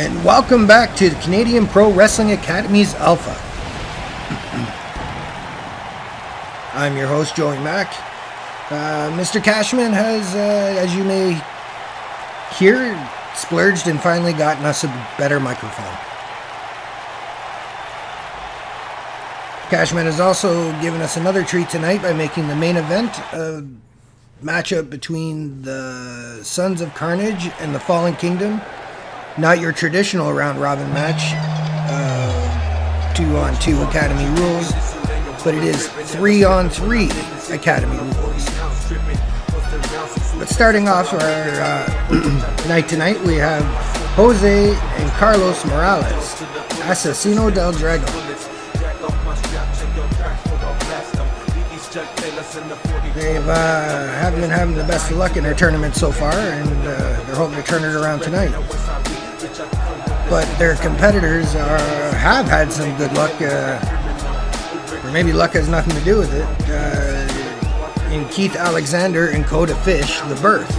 And welcome back to the Canadian Pro Wrestling Academy's Alpha. I'm your host, Joey Mack. Mr. Cashman has, as you may hear, splurged and finally gotten us a better microphone. Cashman has also given us another treat tonight by making the main event a matchup between the Sons of Carnage and the Fallen Kingdom. Not your traditional round-robin match, 2-on-2 Academy rules, but it is 3-on-3 Academy rules. But starting off our night tonight, we have Jose and Carlos Morales, Asesino del Dragon. They haven't been having the best of luck in their tournament so far, and they're hoping to turn it around tonight. But their competitors have had some good luck, or maybe luck has nothing to do with it, in Keith Alexander and Coda Fish, The Birth.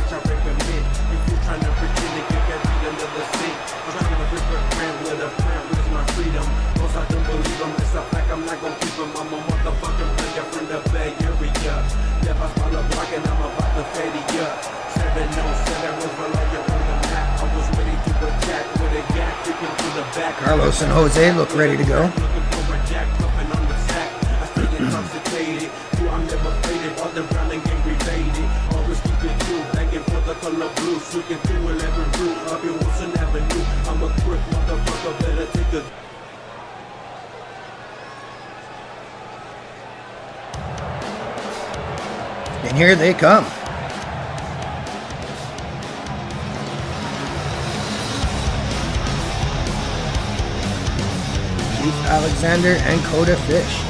Carlos and Jose look ready to go. And here they come. Keith Alexander and Coda Fish.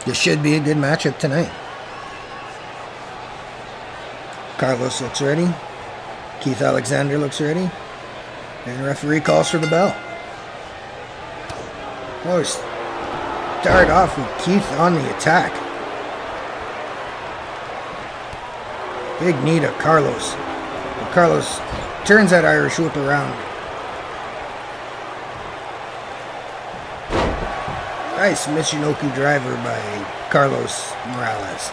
This should be a good matchup tonight. Carlos looks ready. Keith Alexander looks ready. And the referee calls for the bell. Oh, start off with Keith on the attack. Big knee to Carlos. But Carlos turns that Irish whip around. Nice Michinoku driver by Carlos Morales.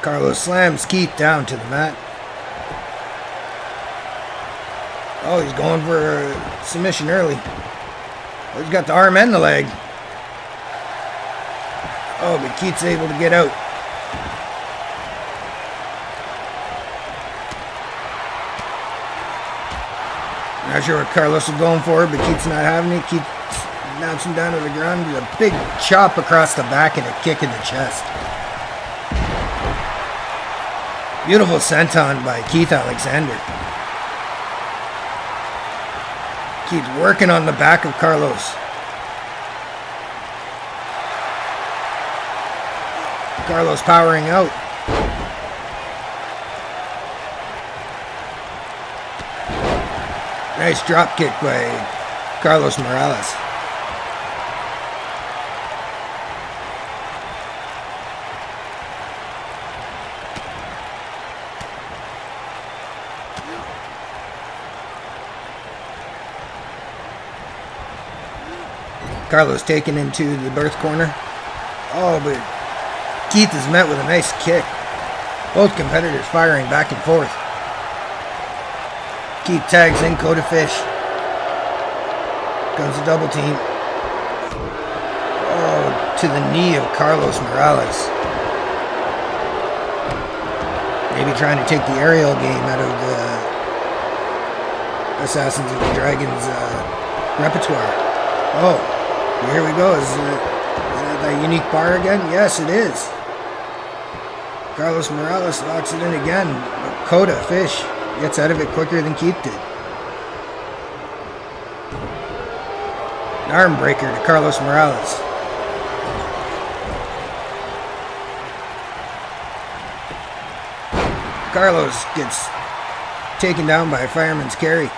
Carlos slams Keith down to the mat. Oh, he's going for a submission early. Oh, he's got the arm and the leg. Oh, but Keith's able to get out. Not sure what Carlos is going for, but Keith's not having it. Keith knocks him down to the ground with a big chop across the back and a kick in the chest. Beautiful senton by Keith Alexander. Keith working on the back of Carlos. Carlos powering out. Nice drop kick by Carlos Morales. Carlos taken into the birth corner. Oh, but Keith is met with a nice kick. Both competitors firing back and forth. Keith tags in Coda Fish. Comes a double team. Oh, to the knee of Carlos Morales. Maybe trying to take the aerial game out of Assassins of the Dragon's repertoire. Oh, here we go. Is that unique bar again? Yes, it is. Carlos Morales locks it in again. But Kota Fish gets out of it quicker than Keith did. An arm breaker to Carlos Morales. Carlos gets taken down by a fireman's carry.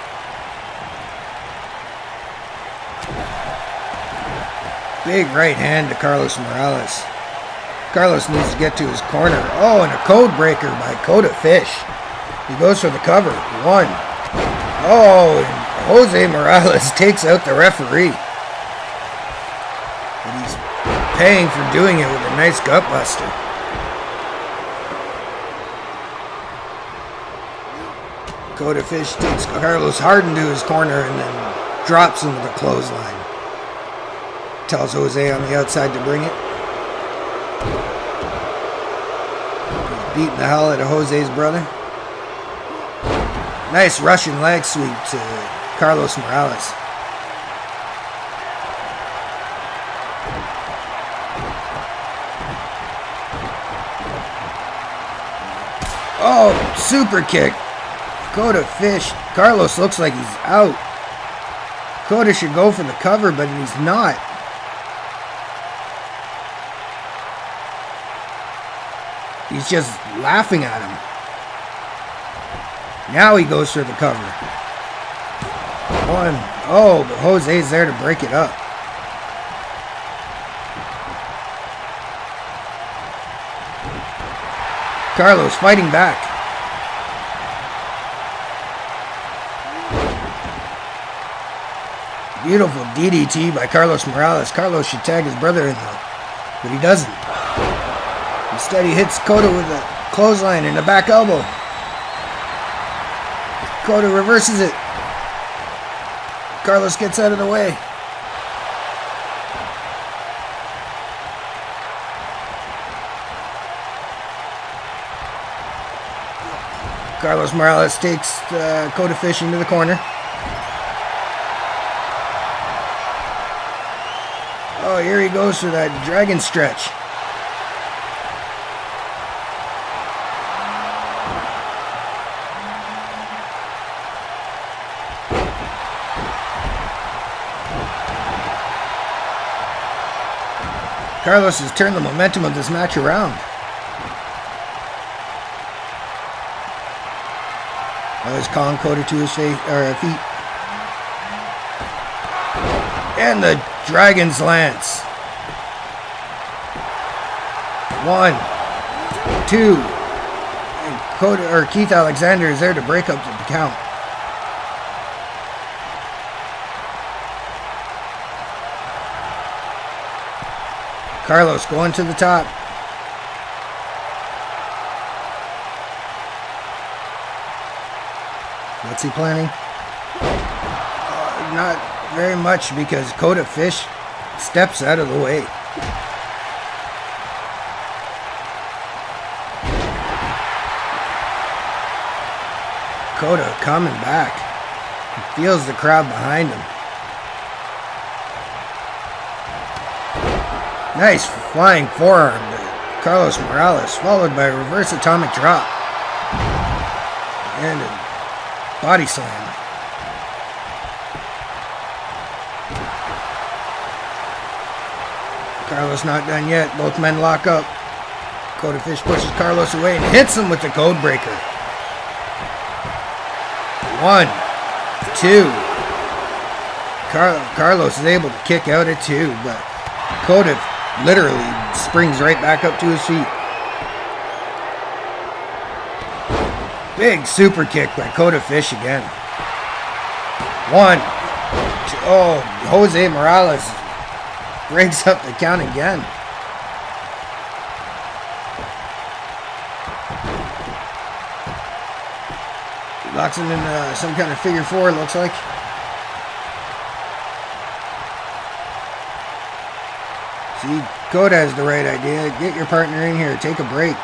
Big right hand to Carlos Morales. Carlos needs to get to his corner. Oh, and a code breaker by Kota Fish. He goes for the cover. 1. Oh, and Jose Morales takes out the referee. But he's paying for doing it with a nice gutbuster. Kota Fish takes Carlos hard into his corner and then drops him with a clothesline. Tells Jose on the outside to bring it. He's beating the hell out of Jose's brother. Nice Russian leg sweep to Carlos Morales. Oh, super kick. Kota Fish. Carlos looks like he's out. Kota should go for the cover, but he's not. He's just laughing at him. Now he goes for the cover. 1. Oh, but Jose's there to break it up. Carlos fighting back. Beautiful DDT by Carlos Morales. Carlos should tag his brother in though, but he doesn't. Instead, he hits Kota with a clothesline and a back elbow. Kota reverses it. Carlos gets out of the way. Carlos Morales takes Kota Fish into the corner. Oh, here he goes for that dragon stretch. Carlos has turned the momentum of this match around. Oh, he's calling Kota to his feet. And the Dragon's Lance. 1, 2. And Keith Alexander is there to break up the count. Carlos going to the top. What's he planning? Not very much, because Kota Fish steps out of the way. Kota coming back. He feels the crowd behind him. Nice flying forearm to Carlos Morales, followed by a reverse atomic drop. And a body slam. Carlos not done yet. Both men lock up. Kota Fish pushes Carlos away and hits him with the code breaker. 1, 2. Carlos is able to kick out at 2, but Kota literally springs right back up to his feet. Big super kick by Kota Fish again. 1, 2. Oh, Jose Morales breaks up the count again. Locks him in some kind of figure 4, it looks like. See, Kota has the right idea. Get your partner in here. Take a break.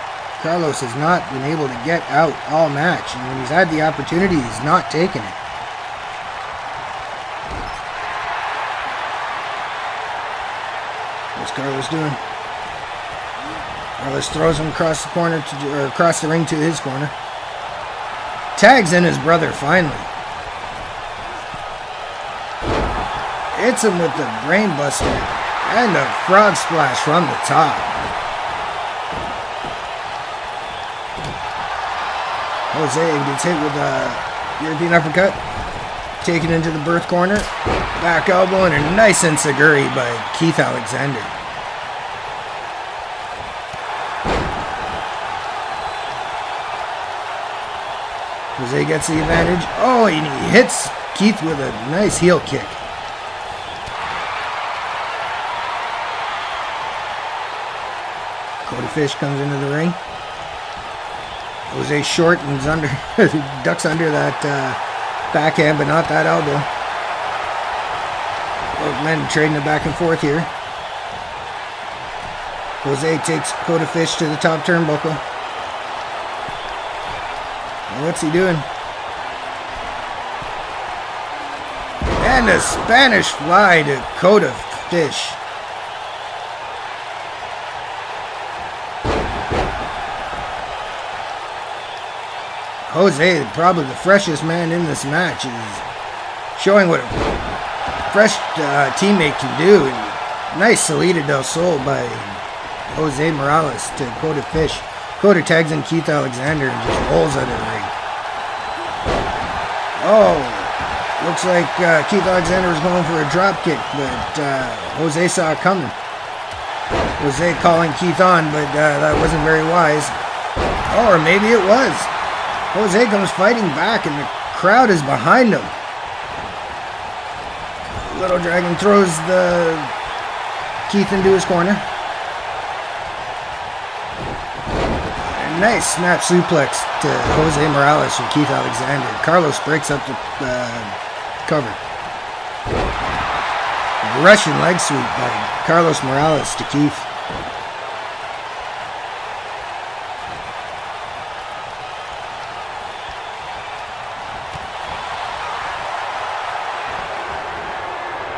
Carlos has not been able to get out all match, and when he's had the opportunity, he's not taken it. What's Carlos doing? Carlos throws him across the corner or across the ring to his corner. Tags in his brother finally. Hits him with the brainbuster and a frog splash from the top. Jose gets hit with a European uppercut. Taken into the birth corner. Back elbow and a nice enziguri by Keith Alexander. Jose gets the advantage. Oh, and he hits Keith with a nice heel kick. Cody Fish comes into the ring. Jose short and ducks under that backhand, but not that elbow. Both men trading it back and forth here. Jose takes Cody Fish to the top turnbuckle. What's he doing? And a Spanish fly to Cody Fish. Jose, probably the freshest man in this match, is showing what a fresh teammate can do. And nice Salida del Sol by Jose Morales to Cody Fish. Cody tags in Keith Alexander and just rolls out of the ring. Oh, looks like Keith Alexander was going for a drop kick, but Jose saw it coming. Jose calling Keith on, but that wasn't very wise. Oh, or maybe it was. Jose comes fighting back, and the crowd is behind him. Little Dragon throws the Keith into his corner. Nice snap suplex to Jose Morales from Keith Alexander. Carlos breaks up the cover. Russian leg sweep by Carlos Morales to Keith.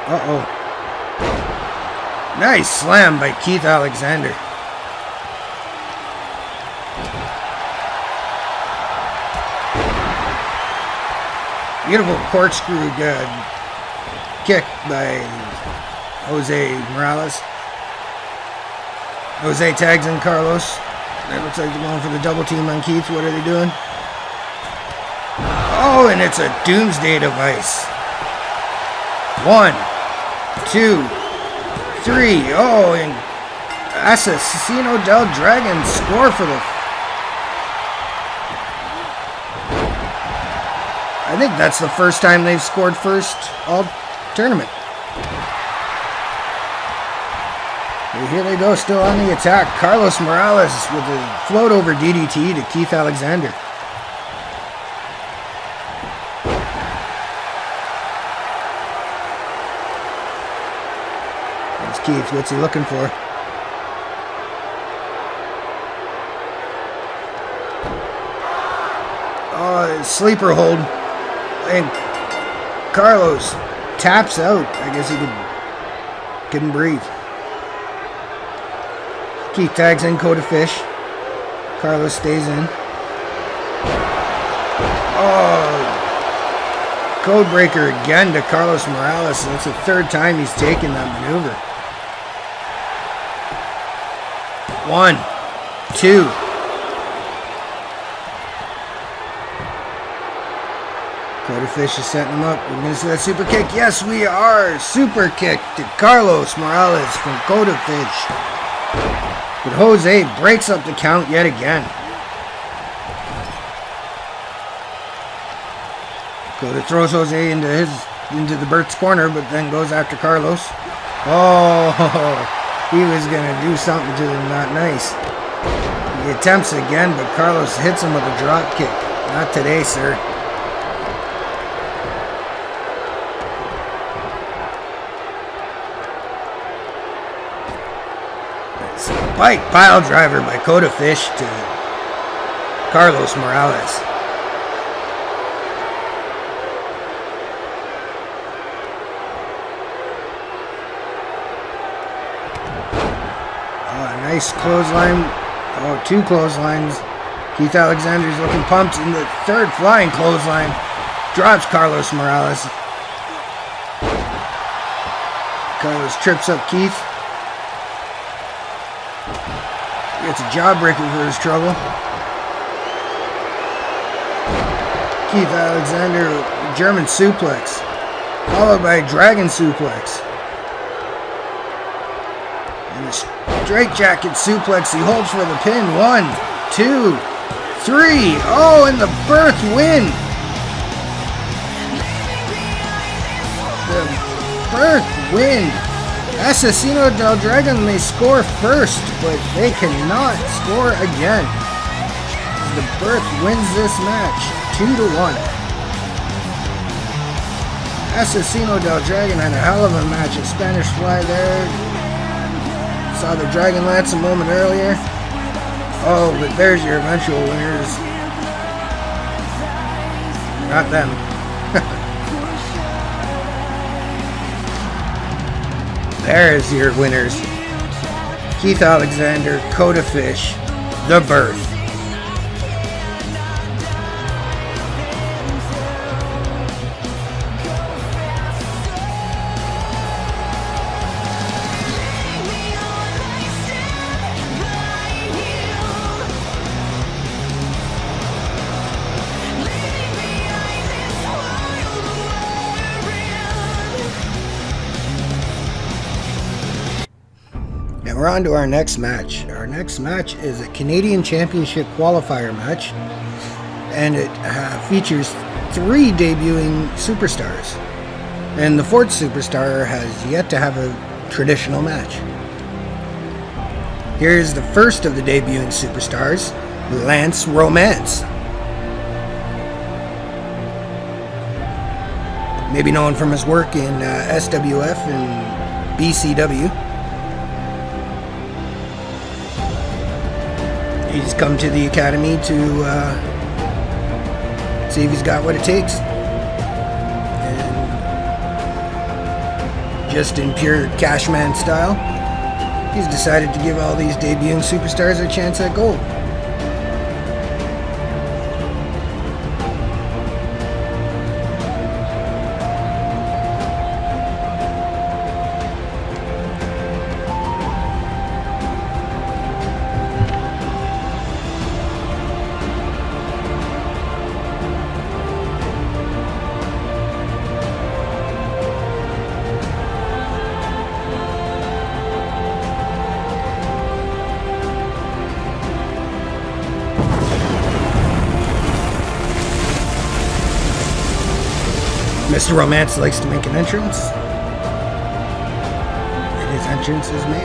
Uh-oh. Nice slam by Keith Alexander. Beautiful corkscrew kick by Jose Morales. Jose tags in Carlos. It looks like they're going for the double team on Keith. What are they doing? Oh, and it's a doomsday device. 1, 2, 3. Oh, and Assassino del Dragon score for the... I think that's the first time they've scored first all tournament. And here they go, still on the attack. Carlos Morales with a float over DDT to Keith Alexander. There's Keith. What's he looking for? Oh, sleeper hold. And Carlos taps out. I guess he couldn't breathe. Keith tags in Cody Fish. Carlos stays in. Oh, codebreaker again to Carlos Morales. That's the third time he's taken that maneuver. 1, 2. Cody Fish is setting him up. We're going to see that super kick. Yes, we are. Super kick to Carlos Morales from Cody Fish. But Jose breaks up the count yet again. Cody throws Jose into the Bert's corner, but then goes after Carlos. Oh, he was going to do something to him not nice. He attempts again, but Carlos hits him with a drop kick. Not today, sir. Spike pile driver by Cody Fish to Carlos Morales. Nice clothesline. Oh, 2 clotheslines. Keith Alexander's looking pumped in the 3rd flying clothesline. Drops Carlos Morales. Carlos trips up Keith. Gets a jawbreaker for his trouble. Keith Alexander, German suplex, followed by dragon suplex. And the straightjacket suplex, he holds for the pin. 1, 2, 3. Oh, and the birth win. The birth win. Asesino del Dragon may score first, but they cannot score again. The birth wins this match 2-1. Asesino del Dragon had a hell of a match at Spanish Fly there. Saw the Dragon Lance a moment earlier. Oh, but there's your eventual winners. Not them. There's your winners. Keith Alexander, Coda Fish, The Birth. Now we're on to our next match. Our next match is a Canadian Championship qualifier match, and it features 3 debuting superstars. And the 4th superstar has yet to have a traditional match. Here's the first of the debuting superstars, Lance Romance. Maybe known from his work in SWF and BCW. He's come to the academy to see if he's got what it takes. And just in pure Cashman style, he's decided to give all these debuting superstars a chance at gold. Mr. Romance likes to make an entrance, and his entrance is made.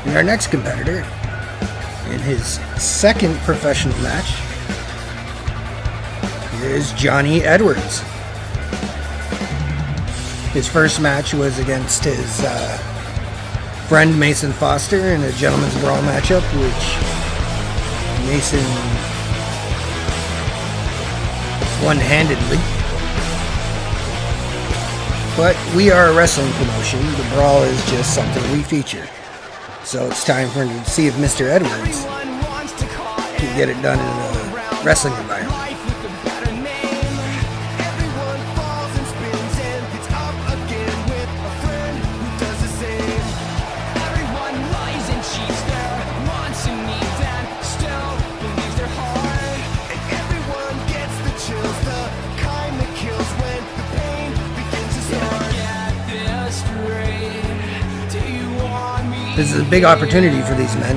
And our next competitor, in his 2nd professional match, is Johnny Edwards. His first match was against his friend Mason Foster in a gentleman's brawl matchup, which Mason one-handedly. But we are a wrestling promotion. The brawl is just something we feature. So it's time for him to see if Mr. Edwards can get it done in a wrestling environment. This is a big opportunity for these men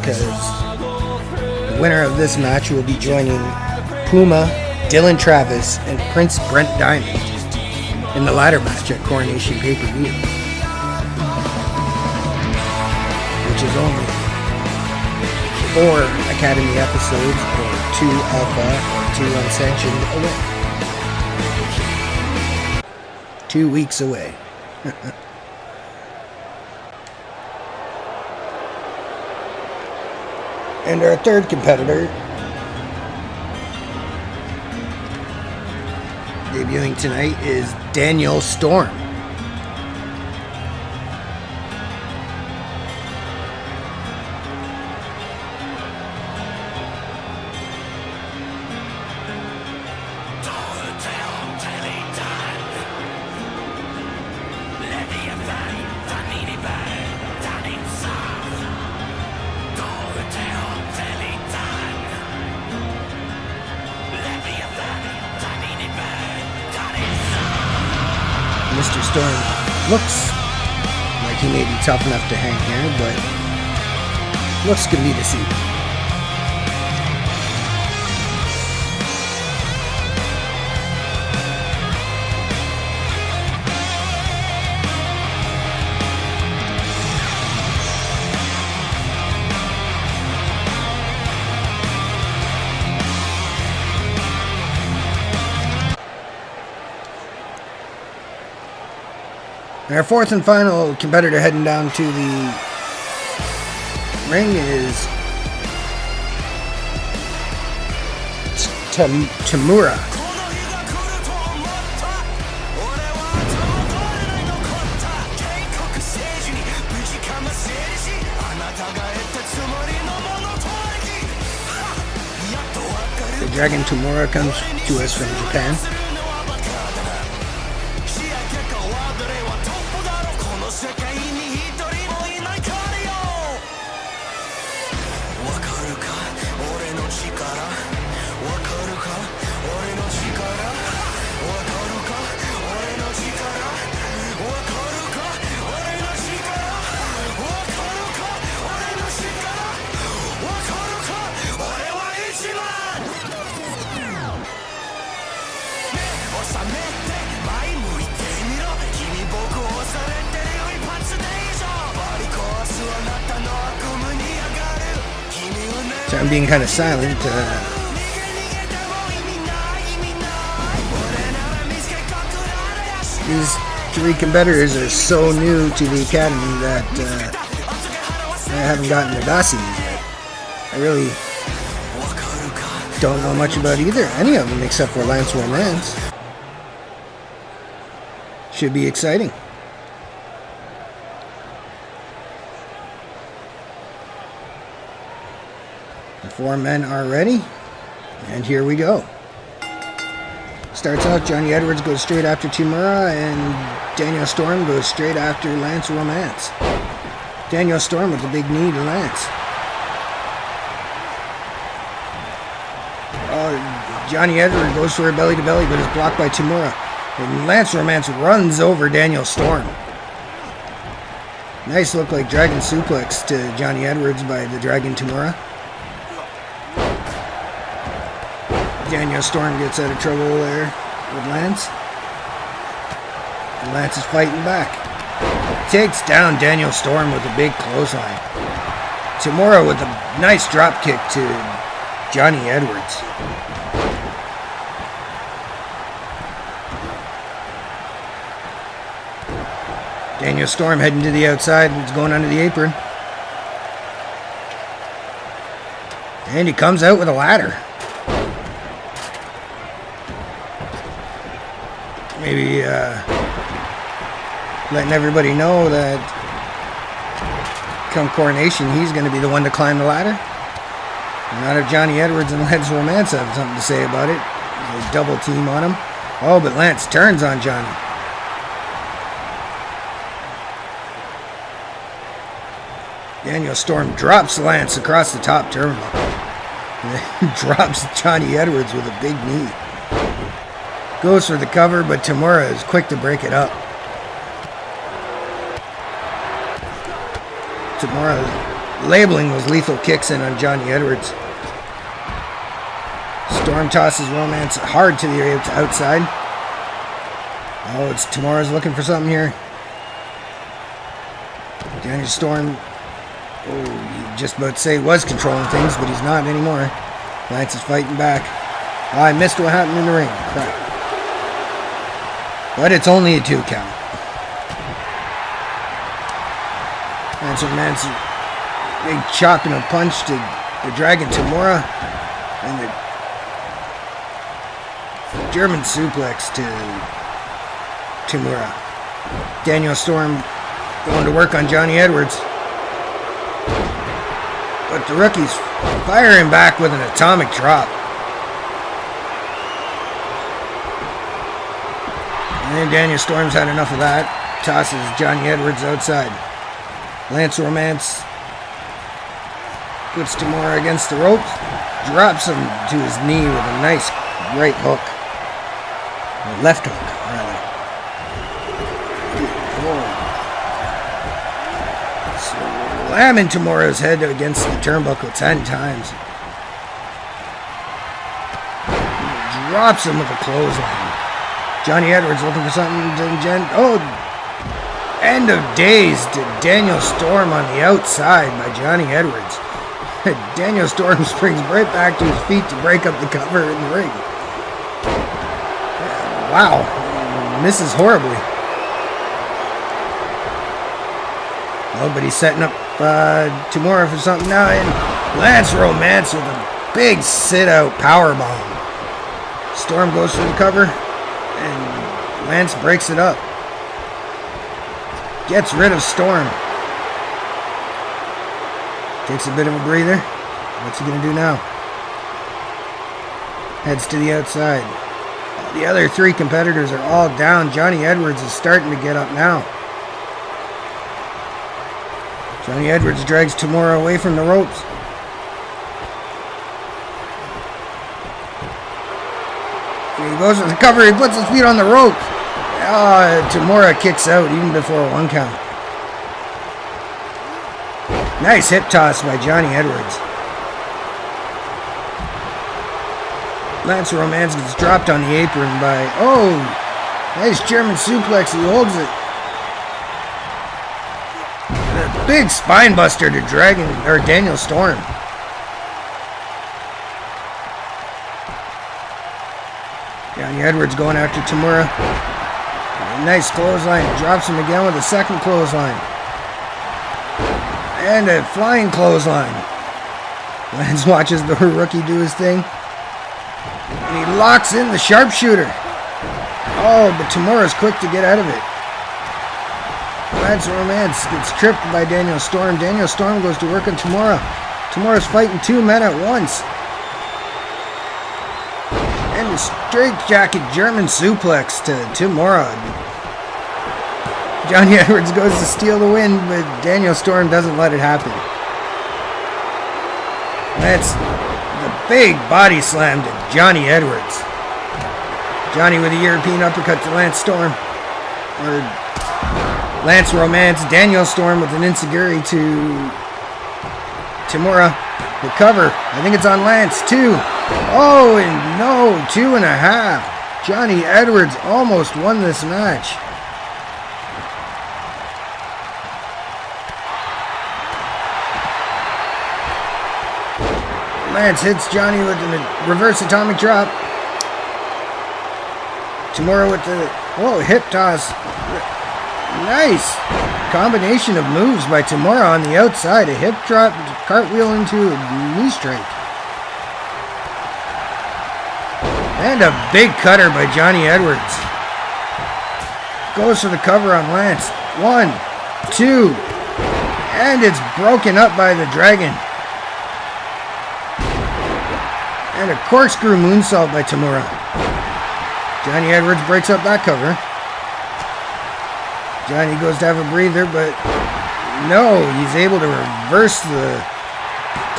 because the winner of this match will be joining Puma, Dylan Travis, and Prince Brent Diamond in the ladder match at Coronation Pay-Per-View, which is only 4 Academy episodes or 2 Alpha or 2 Unsanctioned away. 2 weeks away. And our third competitor, debuting tonight, is Daniel Storm. Mr. Storm looks like he may be tough enough to hang here, but looks to be deceived. And our fourth and final competitor heading down to the ring is Tamura. The Dragon Tamura comes to us from Japan. So I'm being kind of silent. These three competitors are so new to the academy that I haven't gotten their dossiers yet. I really don't know much about any of them except for Lance Romance. Should be exciting. The four men are ready, and here we go. Starts out, Johnny Edwards goes straight after Tamura, and Daniel Storm goes straight after Lance Romance. Daniel Storm with the big knee to Lance. Johnny Edwards goes for a belly to belly, but is blocked by Tamura. And Lance Romance runs over Daniel Storm. Nice look like Dragon Suplex to Johnny Edwards by the Dragon Tamura. Daniel Storm gets out of trouble there with Lance. And Lance is fighting back. Takes down Daniel Storm with a big clothesline. Tamura with a nice drop kick to Johnny Edwards. Daniel Storm heading to the outside. He's going under the apron. And he comes out with a ladder. Maybe letting everybody know that come coronation, he's going to be the one to climb the ladder. Not if Johnny Edwards and Lance Romance have something to say about it. They double team on him. Oh, but Lance turns on Johnny. Daniel Storm drops Lance across the top turnbuckle. And then drops Johnny Edwards with a big knee. Goes for the cover, but Tamura is quick to break it up. Tamura labeling those lethal kicks in on Johnny Edwards. Storm tosses Romance hard to the outside. Oh, it's Tamura's looking for something here. Daniel Storm, oh, just about to say was controlling things, but he's not anymore. Lance is fighting back. Oh, I missed what happened in the ring. Crap. But it's only a 2 count. Lance Romance, big chop and a punch to They're dragging Tamura, and the German suplex to Tamura. Daniel Storm going to work on Johnny Edwards. But the rookie's firing back with an atomic drop. And then Daniel Storm's had enough of that. Tosses Johnny Edwards outside. Lance Romance puts Tamura against the ropes. Drops him to his knee with a nice right hook. Or left hook, rather. Slamming Tamura's head against the turnbuckle 10 times. Drops him with a clothesline. Johnny Edwards looking for something. End of days to Daniel Storm on the outside by Johnny Edwards. Daniel Storm springs right back to his feet to break up the cover in the ring. Wow. Misses horribly. Oh, but he's setting up Tamura for something now. And Lance Romance with a big sit-out powerbomb. Storm goes for the cover. And Lance breaks it up. Gets rid of Storm. Takes a bit of a breather. What's he going to do now? Heads to the outside. The other three competitors are all down. Johnny Edwards is starting to get up now. Johnny Edwards drags Tamura away from the ropes. He goes for the cover. He puts his feet on the ropes. Tamura kicks out even before a 1 count. Nice hip toss by Johnny Edwards. Lance Romance gets dropped on the apron by... Oh! Nice German suplex. He holds it. A big spine buster to Daniel Storm. Johnny Edwards going after Tamura. Nice clothesline. Drops him again with a second clothesline. And a flying clothesline. Lance watches the rookie do his thing. And he locks in the sharpshooter. Oh, but Tamura's quick to get out of it. Lance Romance gets tripped by Daniel Storm. Daniel Storm goes to work on Tamura. Tamura's fighting 2 men at once. And a straight jacket German suplex to Tamura. Johnny Edwards goes to steal the win, but Daniel Storm doesn't let it happen. That's the big body slam to Johnny Edwards. Johnny with a European uppercut to Lance Storm. Or Lance Romance. Daniel Storm with an enziguri to Tamura. The cover. I think it's on Lance, too. Oh, and no. 2.5. Johnny Edwards almost won this match. Lance hits Johnny with a reverse atomic drop. Tamura with the hip toss. Nice combination of moves by Tamura on the outside. A hip drop, cartwheel into a knee strike. And a big cutter by Johnny Edwards. Goes for the cover on Lance. 1, 2. And it's broken up by the Dragon. And a corkscrew moonsault by Tamura. Johnny Edwards breaks up that cover. Johnny goes to have a breather, but no, he's able to reverse the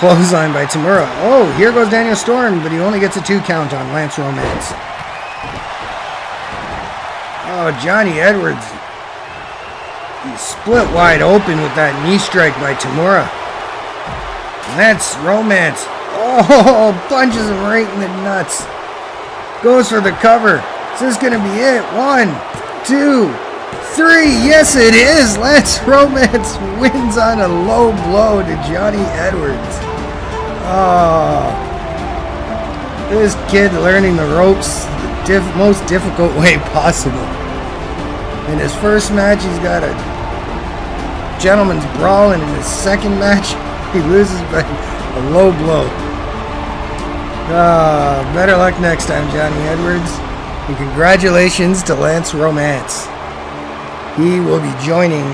clothesline by Tamura. Oh, here goes Daniel Storm, but he only gets a 2 count on Lance Romance. Oh, Johnny Edwards. He's split wide open with that knee strike by Tamura. Lance Romance. Oh, punches him right in the nuts. Goes for the cover. Is this going to be it? 1, 2, 3. Yes, it is. Lance Romance wins on a low blow to Johnny Edwards. Oh, this kid learning the ropes the most difficult way possible. In his first match, he's got a gentleman's brawl, and in his second match, he loses by A low blow. Better luck next time, Johnny Edwards. And congratulations to Lance Romance. He will be joining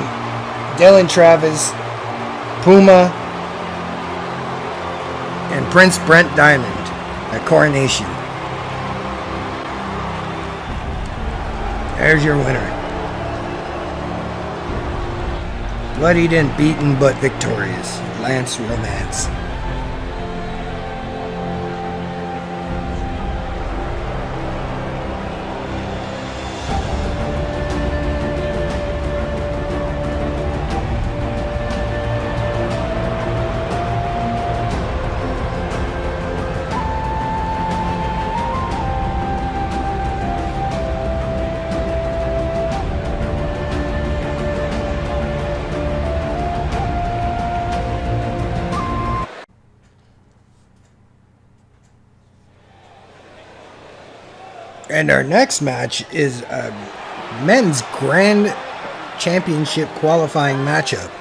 Dylan Travis, Puma, and Prince Brent Diamond at Coronation. There's your winner. Bloodied and beaten but victorious, Lance Romance. And our next match is a men's Grand Championship qualifying matchup.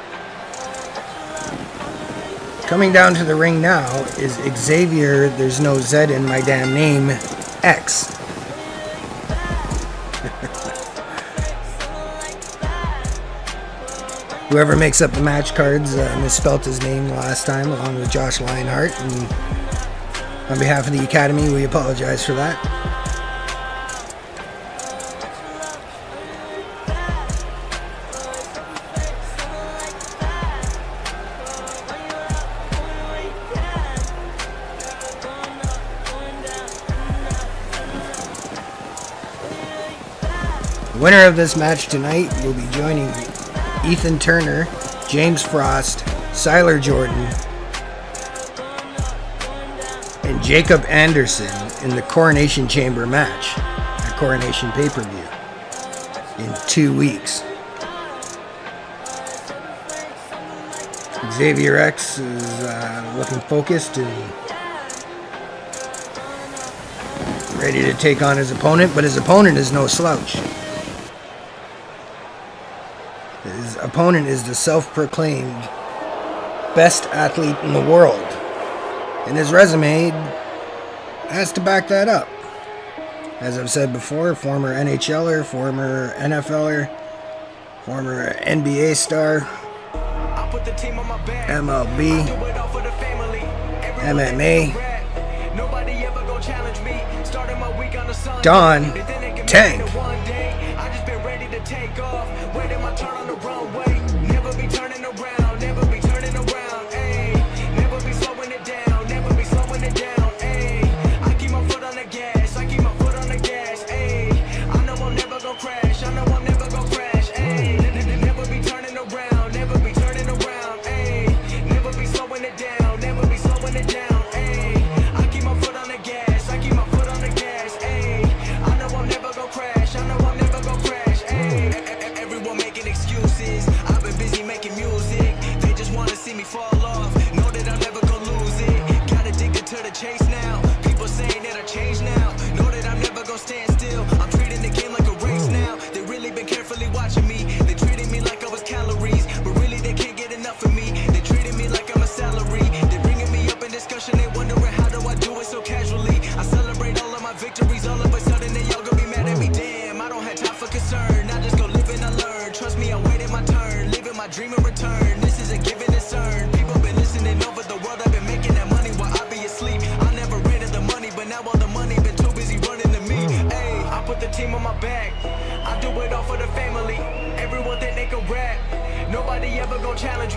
Coming down to the ring now is Xavier, there's no Z in my damn name, X. Whoever makes up the match cards misspelt his name last time, along with Josh Lionheart. And on behalf of the Academy, we apologize for that. The winner of this match tonight will be joining Ethan Turner, James Frost, Siler Jordan, and Jacob Anderson in the Coronation Chamber match at Coronation Pay-Per-View in 2 weeks. Xavier X is looking focused and ready to take on his opponent, but his opponent is no slouch. His opponent is the self-proclaimed best athlete in the world. And his resume has to back that up. As I've said before, former NHLer, former NFLer, former NBA star, MLB, MMA, Don Tank.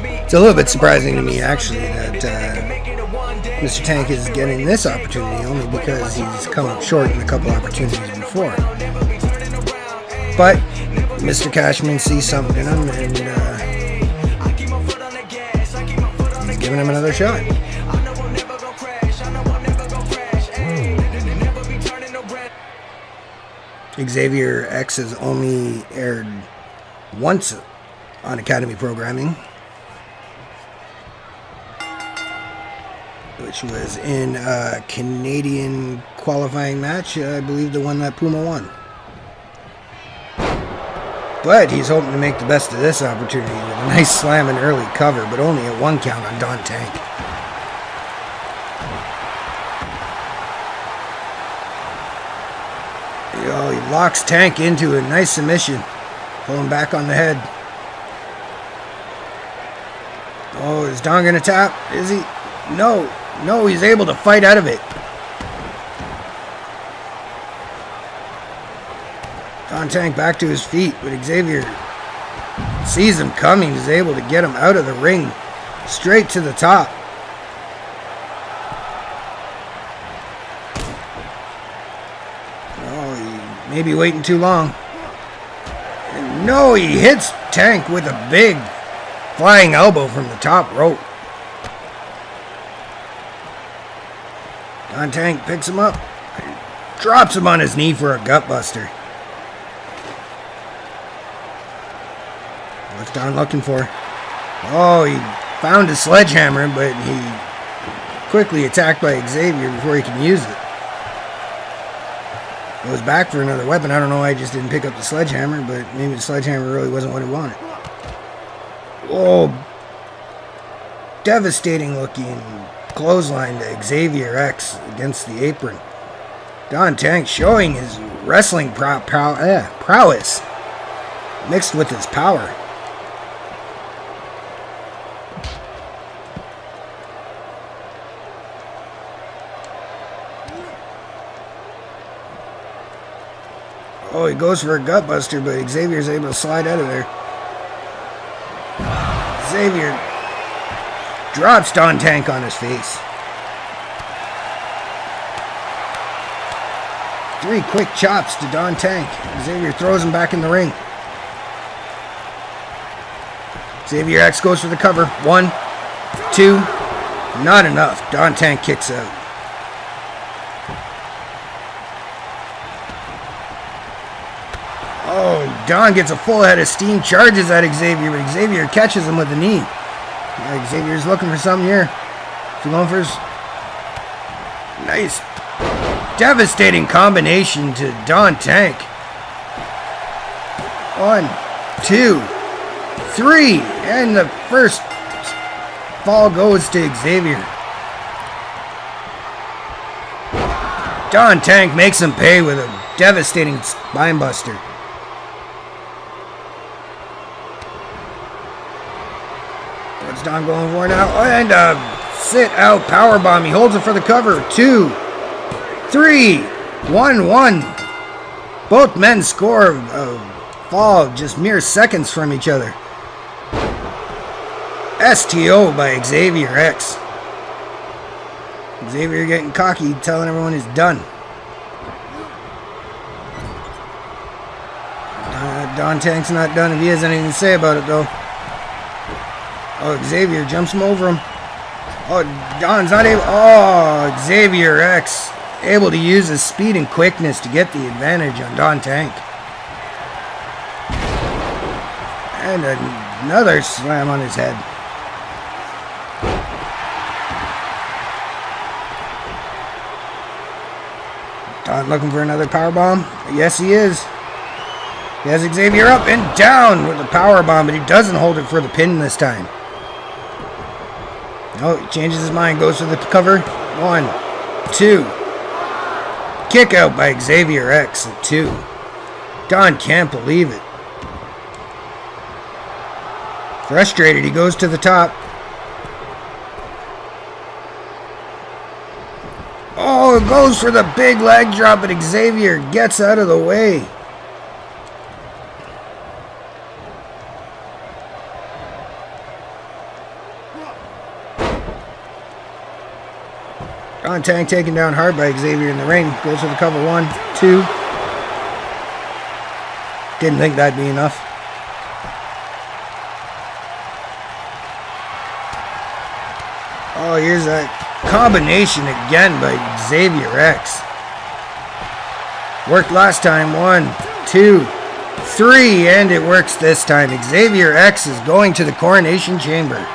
It's a little bit surprising to me, actually, that Mr. Tank is getting this opportunity only because he's come up short in a couple opportunities before. But Mr. Cashman sees something in him, and he's giving him another shot. Xavier X has only aired once on Academy programming, which was in a Canadian qualifying match, I believe the one that Puma won. But he's hoping to make the best of this opportunity with a nice slam and early cover, but only a 1 count on Don Tank. Oh, he locks Tank into a nice submission. Pulling back on the head. Oh, is Don going to tap? Is he? No. No, he's able to fight out of it. Don Tank back to his feet, but Xavier sees him coming. He's able to get him out of the ring. Straight to the top. Oh, he may be waiting too long. And no, he hits Tank with a big flying elbow from the top rope. Don Tank picks him up, drops him on his knee for a gutbuster. What's Don looking for? Oh, he found a sledgehammer, but he quickly attacked by Xavier before he can use it. Goes back for another weapon. I don't know why he just didn't pick up the sledgehammer, but maybe the sledgehammer really wasn't what he wanted. Oh, devastating looking clothesline to Xavier X against the apron. Don Tank showing his wrestling prowess mixed with his power. Oh, he goes for a gutbuster, but Xavier's able to slide out of there. Xavier drops Don Tank on his face. 3 quick chops to Don Tank. Xavier throws him back in the ring. Xavier X goes for the cover. 1, 2, not enough. Don Tank kicks out. Oh, Don gets a full head of steam, charges at Xavier, but Xavier catches him with a knee. Yeah, Xavier's looking for something here. He's going for his nice, devastating combination to Don Tank. 1, 2, 3, and the first fall goes to Xavier. Don Tank makes him pay with a devastating spinebuster. What's Don going for now? Oh, and a sit-out powerbomb. He holds it for the cover. 2, 3, 1, 1. Both men score a fall of just mere seconds from each other. STO by Xavier X. Xavier getting cocky, telling everyone he's done. Don Tank's not done if he has anything to say about it, though. Oh, Xavier jumps him over him. Oh, Don's not able. Oh, Xavier X able to use his speed and quickness to get the advantage on Don Tank. And another slam on his head. Don looking for another powerbomb. Yes, he is. He has Xavier up and down with the powerbomb, but he doesn't hold it for the pin this time. No, he changes his mind, goes for the cover. 1, 2. Kick out by Xavier X at 2. Don can't believe it. Frustrated, he goes to the top. Oh, it goes for the big leg drop, but Xavier gets out of the way. Don Tank taken down hard by Xavier in the ring. Goes for the cover. 1, 2. Didn't think that'd be enough. Oh, here's that combination again by Xavier X. Worked last time. 1, 2, 3. And it works this time. Xavier X is going to the Coronation Chamber.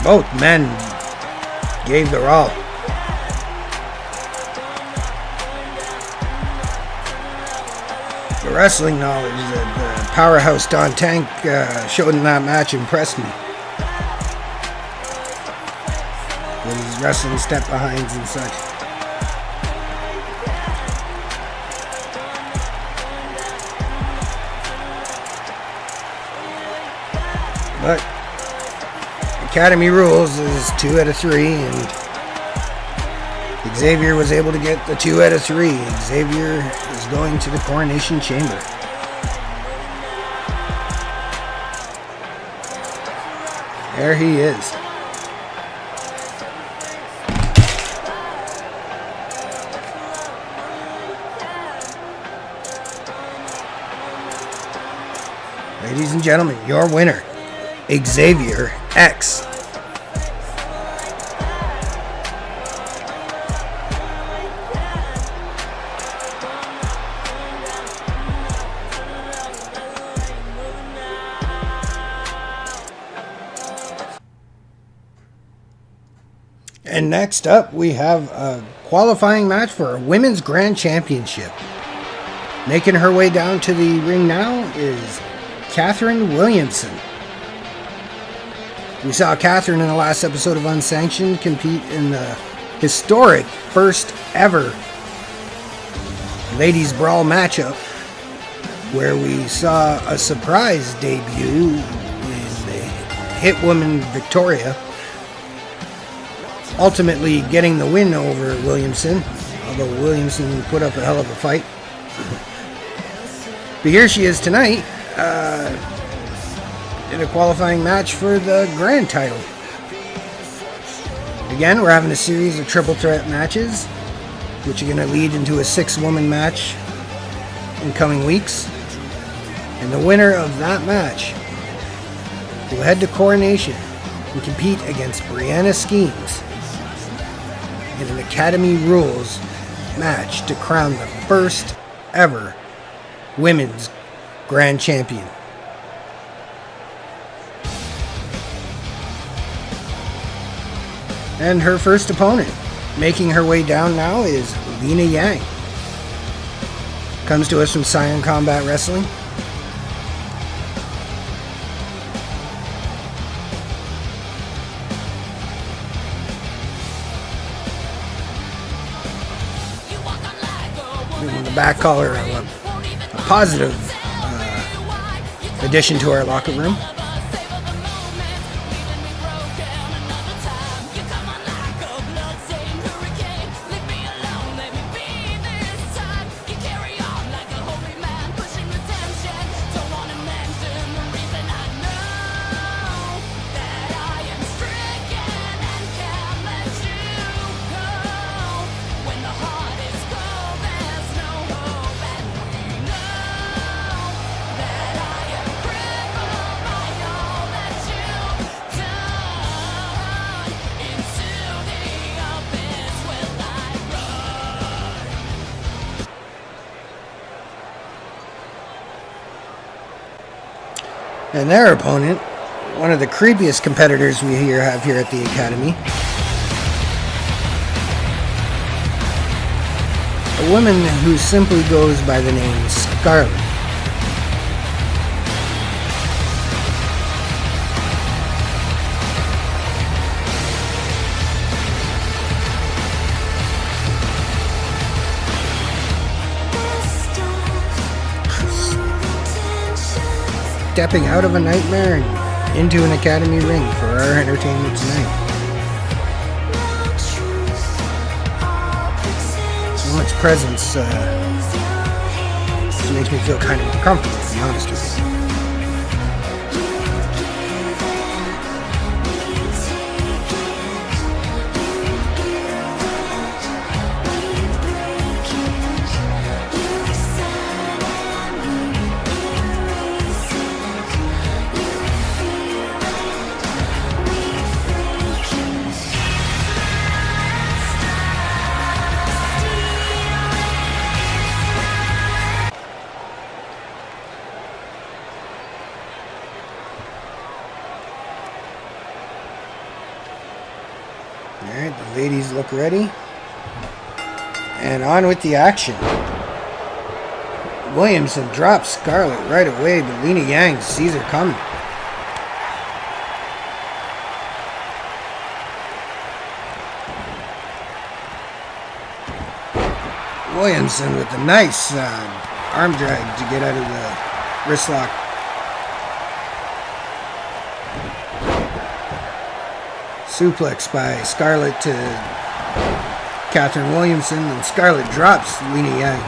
Both men gave their all. wrestling knowledge that the powerhouse Don Tank showed in that match impressed me. With his wrestling step behinds and such. But Academy rules is 2 out of 3, and Xavier was able to get the 2 out of 3. Xavier is going to the Coronation Chamber. There he is. Ladies and gentlemen, your winner, Xavier X. And next up, we have a qualifying match for a Women's Grand Championship. Making her way down to the ring now is Catherine Williamson. We saw Catherine in the last episode of Unsanctioned compete in the historic first ever Ladies Brawl matchup, where we saw a surprise debut with the hit woman Victoria, ultimately getting the win over Williamson, although Williamson put up a hell of a fight. But here she is tonight in a qualifying match for the grand title. Again, we're having a series of triple threat matches, which are going to lead into a 6-woman match in coming weeks. And the winner of that match will head to Coronation and compete against Brianna Schemes in an Academy Rules match to crown the first ever Women's Grand Champion. And her first opponent, making her way down now, is Lena Yang. Comes to us from Scion Combat Wrestling. Giving the back collar a positive addition to our locker room. And their opponent, one of the creepiest competitors we have here at the Academy. A woman who simply goes by the name Scarlet. Stepping out of a nightmare and into an Academy ring for our entertainment tonight. So much presence just makes me feel kind of uncomfortable, to be honest with you. Alright, the ladies look ready. And on with the action. Williamson drops Scarlett right away, but Lena Yang sees her coming. Williamson with a nice arm drag to get out of the wrist lock. Suplex by Scarlett to Catherine Williamson, and Scarlett drops Lena Yang.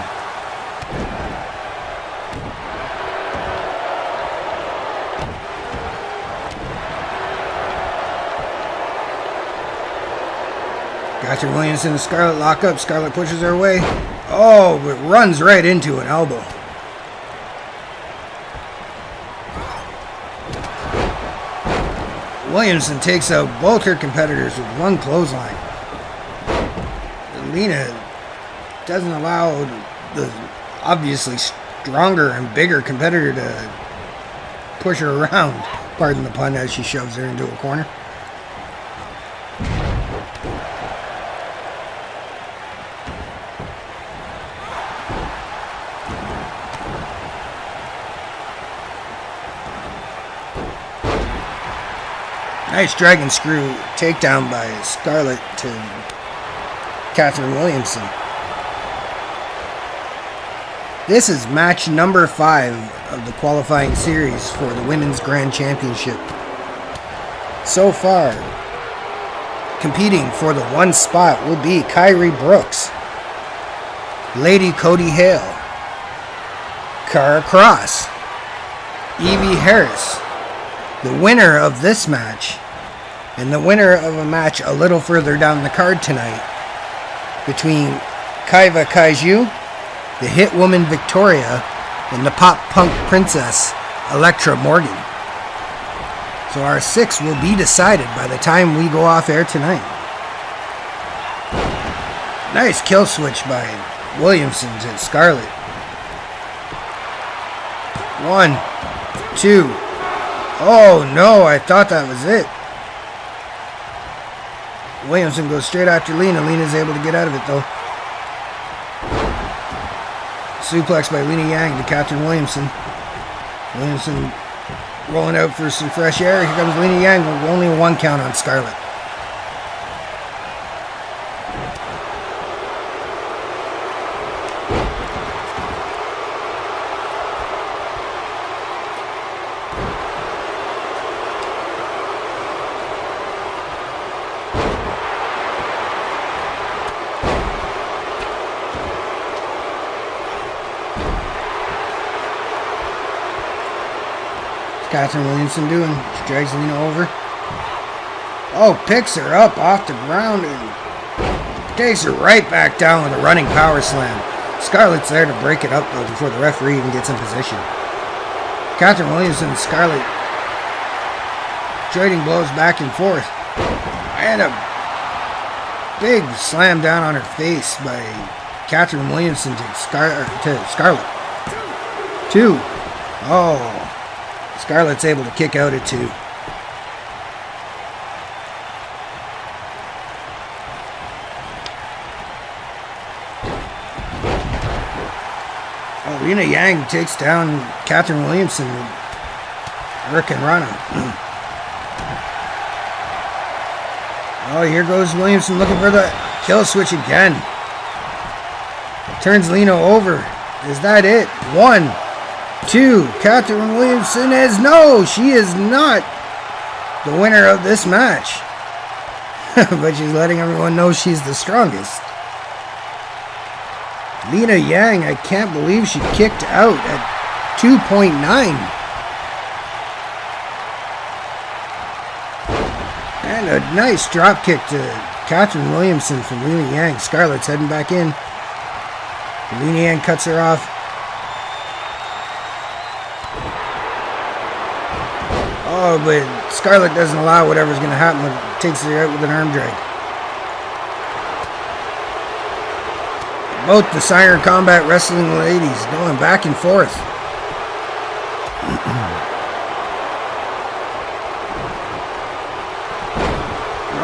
Catherine Williamson and Scarlett lock up. Scarlett pushes her away. Oh, but runs right into an elbow. Williamson takes out both her competitors with one clothesline. And Lena doesn't allow the obviously stronger and bigger competitor to push her around, pardon the pun, as she shoves her into a corner. Nice dragon screw takedown by Scarlett to Catherine Williamson. This is match number 5 of the qualifying series for the Women's Grand Championship. So far, competing for the one spot will be Kyrie Brooks, Lady Cody Hale, Cara Cross, Evie Harris. The winner of this match and the winner of a match a little further down the card tonight between Kaiva Kaiju, the hit woman Victoria, and the pop punk princess Elektra Morgan. So our 6 will be decided by the time we go off air tonight. Nice kill switch by Williamson to Scarlett. 1, 2. Oh no, I thought that was it. Williamson goes straight after Lena. Lena's able to get out of it though. Suplex by Lena Yang to Catherine Williamson. Williamson rolling out for some fresh air. Here comes Lena Yang with only a 1 count on Scarlett. Catherine Williamson doing? She drags Lena over. Oh, picks her up off the ground and takes her right back down with a running power slam. Scarlett's there to break it up though before the referee even gets in position. Catherine Williamson and Scarlett trading blows back and forth. And a big slam down on her face by Catherine Williamson to Scarlett. 2. Oh. Scarlett's able to kick out at 2. Oh, Lena Yang takes down Catherine Williamson with Hurricane Rana. Oh, here goes Williamson looking for the kill switch again. Turns Lena over. Is that it? 1, 2. Catherine Williamson is she is not the winner of this match. But she's letting everyone know she's the strongest. Lena Yang, I can't believe she kicked out at 2.9. And a nice drop kick to Catherine Williamson from Lena Yang. Scarlett's heading back in. Lena Yang cuts her off. Oh, but Scarlett doesn't allow whatever's going to happen. It takes her out with an arm drag. Both the Siren Combat Wrestling ladies going back and forth.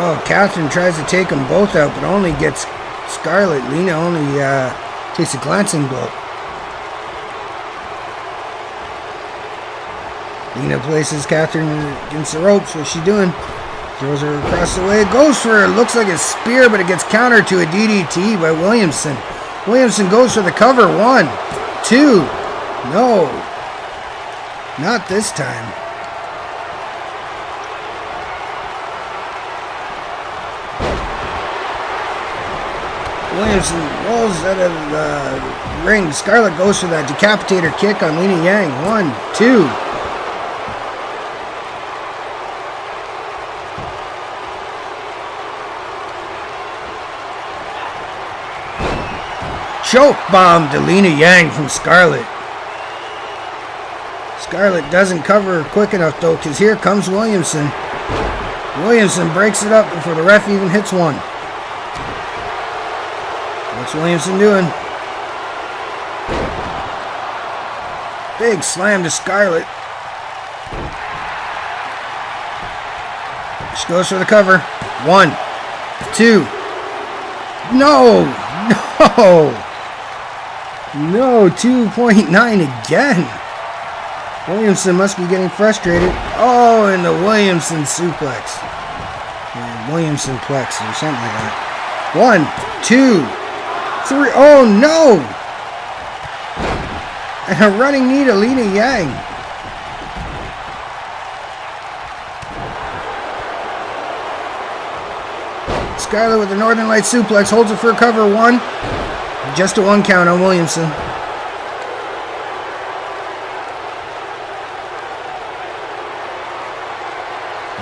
Oh, Catherine tries to take them both out, but only gets Scarlett. Lena only takes a glancing blow. Lena places Catherine against the ropes. What's she doing? Throws her across the way. Goes for it. Looks like a spear, but it gets countered to a DDT by Williamson. Williamson goes for the cover. 1, 2. No. Not this time. Williamson rolls out of the ring. Scarlett goes for that decapitator kick on Lena Yang. 1, 2. Choke bomb to Lena Yang from Scarlett. Scarlett doesn't cover quick enough though, because here comes Williamson. Williamson breaks it up before the ref even hits one. What's Williamson doing? Big slam to Scarlett. She goes for the cover. 1, 2. No! No! No, 2.9 again. Williamson must be getting frustrated. Oh, and the Williamson suplex. Or Williamson plex or something like that. 1, 2, 3. Oh, no! And a running knee to Lena Yang. Scarlett with the Northern Light suplex holds it for a cover. 1. Just a 1 count on Williamson.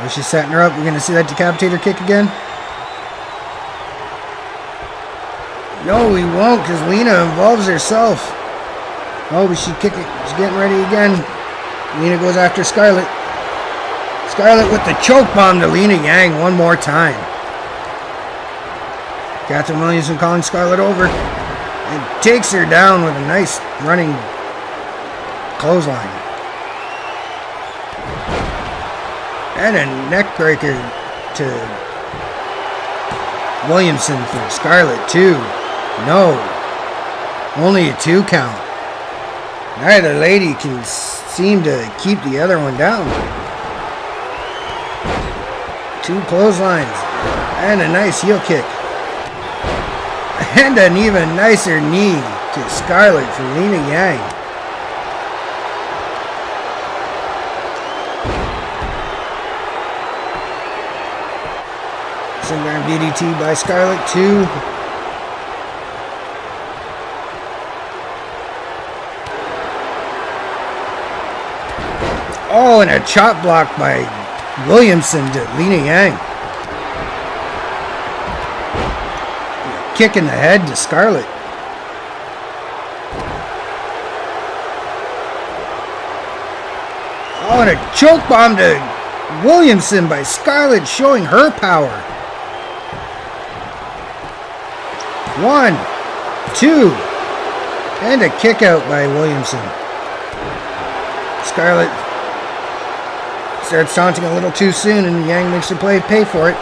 Oh, she's setting her up. We're going to see that decapitator kick again. No, we won't, because Lena involves herself. Oh, but she's kicking. She's getting ready again. Lena goes after Scarlett. Scarlett with the choke bomb to Lena Yang one more time. Catherine Williamson calling Scarlett over. And takes her down with a nice running clothesline. And a neck breaker to Williamson for Scarlett, too. No. Only a 2 count. Neither lady can seem to keep the other one down. 2 clotheslines. And a nice heel kick. And an even nicer knee to Scarlett from Lena Yang. Sundown DDT by Scarlett, 2. Oh, and a chop block by Williamson to Lena Yang. Kick in the head to Scarlett. Oh, and a choke bomb to Williamson by Scarlett, showing her power. 1, 2, and a kick out by Williamson. Scarlett starts taunting a little too soon, and Yang makes her pay for it.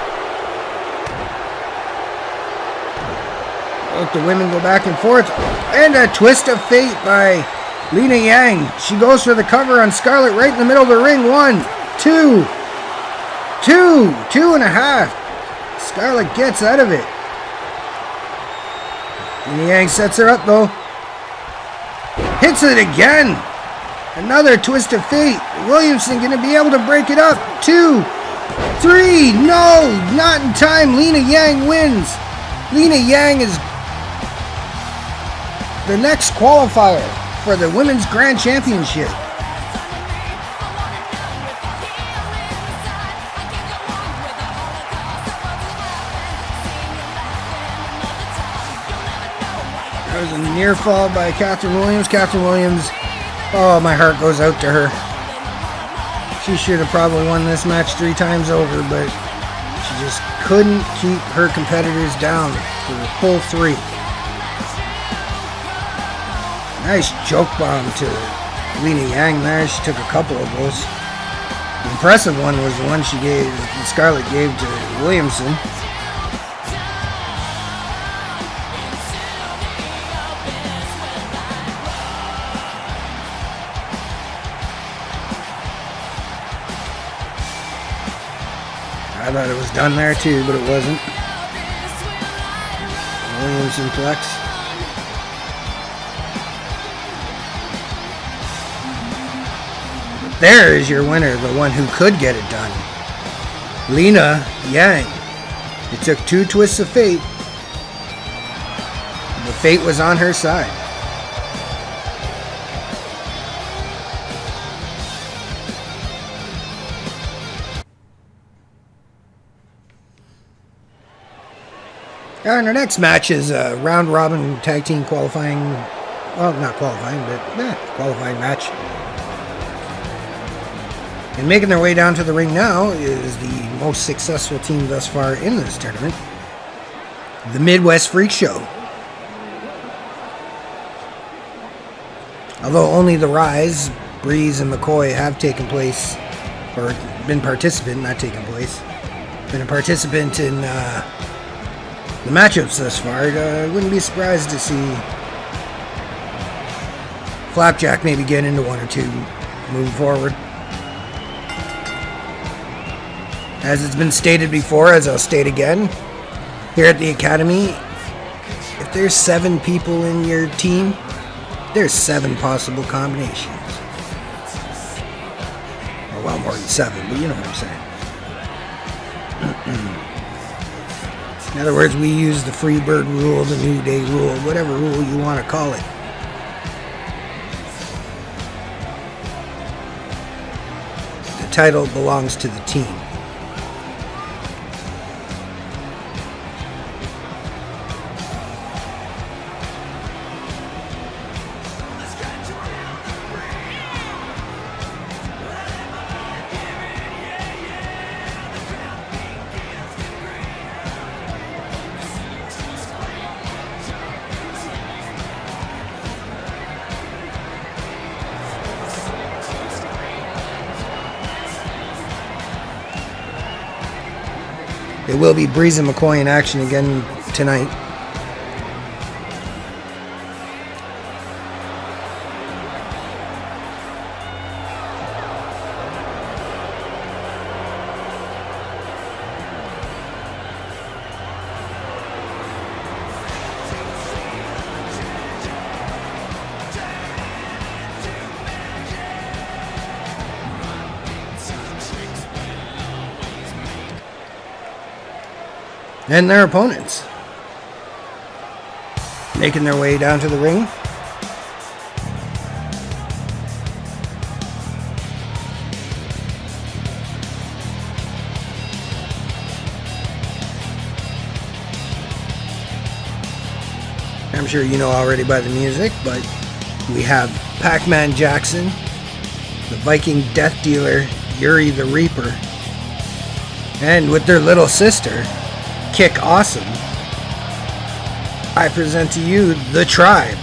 Let the women go back and forth. And a twist of fate by Lena Yang. She goes for the cover on Scarlett right in the middle of the ring. 1, 2, 2, 2.5. Scarlett gets out of it. Lena Yang sets her up though. Hits it again. Another twist of fate. Williamson going to be able to break it up. 2, 3. No, not in time. Lena Yang wins. Lena Yang is the next qualifier for the Women's Grand Championship. That was a near fall by Catherine Williams. Catherine Williams, oh, my heart goes out to her. She should have probably won this match 3 times over, but she just couldn't keep her competitors down for the full 3. Nice choke bomb to Lena Yang there. She took a couple of those. The impressive one was the one Scarlett gave to Williamson. I thought it was done there too, but it wasn't. Williamson flex. There is your winner, the one who could get it done. Lena Yang. It took 2 twists of fate. The fate was on her side. Our next match is a round robin tag team qualifying, well, not qualifying, but qualifying match. And making their way down to the ring now is the most successful team thus far in this tournament, the Midwest Freak Show. Although only the Rise, Breeze, and McCoy have taken place, or been participant, not taken place, been a participant in the matchups thus far, I wouldn't be surprised to see Flapjack maybe get into 1 or 2 moving forward. As it's been stated before, as I'll state again, here at the Academy, if there's 7 people in your team, there's 7 possible combinations. Or well, more than 7, but you know what I'm saying. In other words, we use the Freebird rule, the New Day rule, whatever rule you want to call it. The title belongs to the team. It will be Breeze and McCoy in action again tonight. And their opponents making their way down to the ring. I'm sure you know already by the music, but we have Pac-Man Jackson, the Viking Death Dealer, Yuri the Reaper, and with their little sister, Kick Awesome, I present to you the Tribe.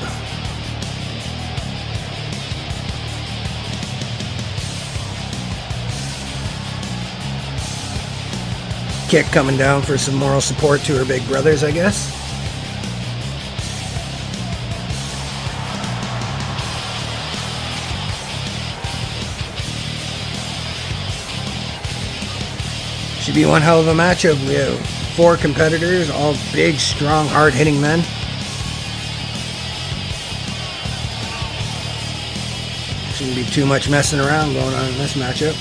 Kick coming down for some moral support to her big brothers, I guess. Should be one hell of a matchup. We have 4 competitors, all big, strong, hard-hitting men. Shouldn't be too much messing around going on in this matchup.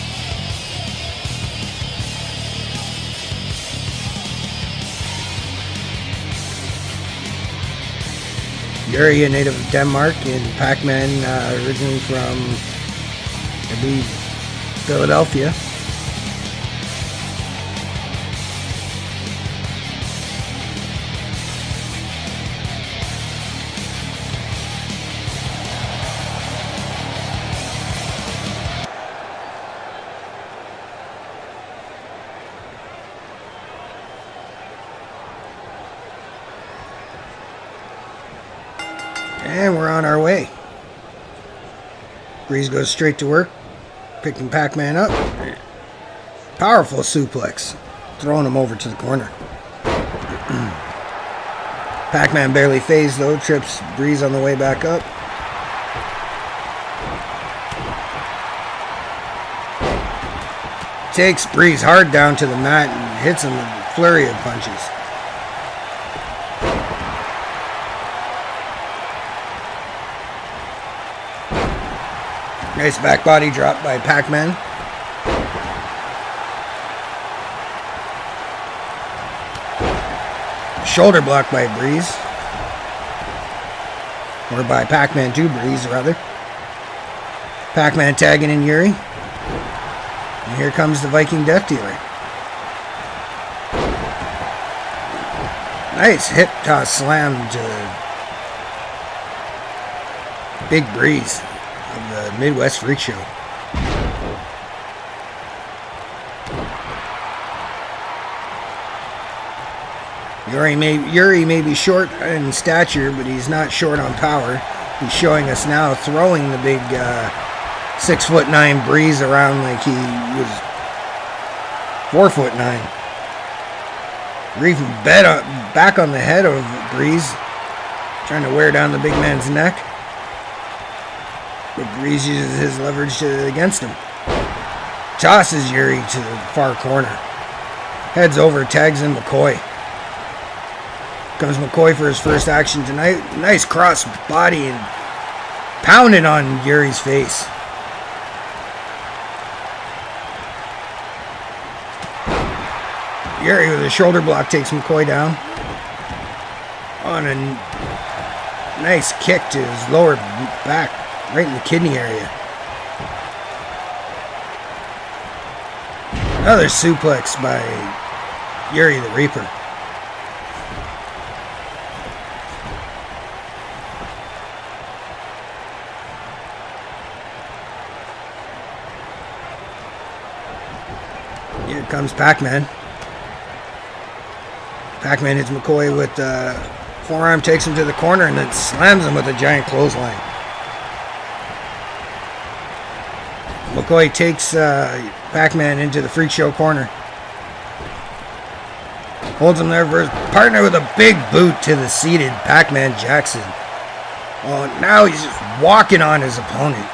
Yuri, a native of Denmark, and Pac-Man, originally from, I believe, Philadelphia. And we're on our way. Breeze goes straight to work, picking Pac-Man up. Powerful suplex, throwing him over to the corner. Pac-Man barely phased though, trips Breeze on the way back up. Takes Breeze hard down to the mat and hits him with a flurry of punches. Nice back body drop by Pac-Man. Shoulder block by Breeze. Or by Pac-Man to Breeze, rather. Pac-Man tagging in Yuri. And here comes the Viking Death Dealer. Nice hip toss slam to Big Breeze of the Midwest Freak Show. Yuri may be short in stature, but he's not short on power. He's showing us now throwing the big 6'9" Breeze around like he was 4'9". Or even back on the head of Breeze, trying to wear down the big man's neck. But Breeze uses his leverage against him. Tosses Yuri to the far corner. Heads over, tags in McCoy. Comes McCoy for his first action tonight. Nice cross body and pounding on Yuri's face. Yuri with a shoulder block takes McCoy down. On a nice kick to his lower back, right in the kidney area. Another suplex by Yuri the Reaper. Here comes Pac-Man. Pac-Man hits McCoy with forearm, takes him to the corner, and then slams him with a giant clothesline. McCoy takes Pac-Man into the Freak Show corner. Holds him there for his partner with a big boot to the seated Pac-Man Jackson. Oh, now he's just walking on his opponent.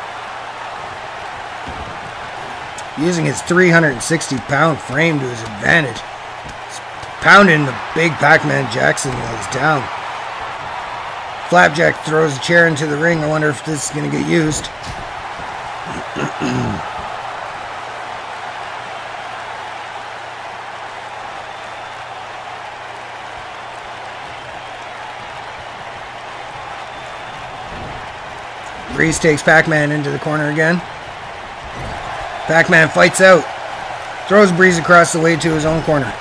Using his 360-pound frame to his advantage. He's pounding the big Pac-Man Jackson while he's down. Flapjack throws a chair into the ring. I wonder if this is going to get used. Breeze takes Pac-Man into the corner again. Pac-Man fights out. Throws Breeze across the way to his own corner.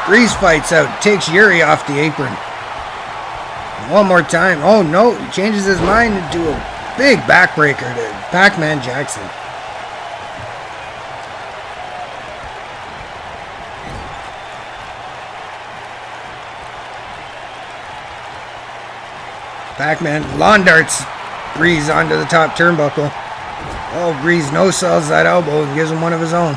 Breeze fights out. Takes Yuri off the apron. One more time. Oh no, he changes his mind into a big backbreaker to Pac-Man Jackson. Pac-Man lawn darts Breeze onto the top turnbuckle. Oh, Breeze no-sells that elbow and gives him one of his own.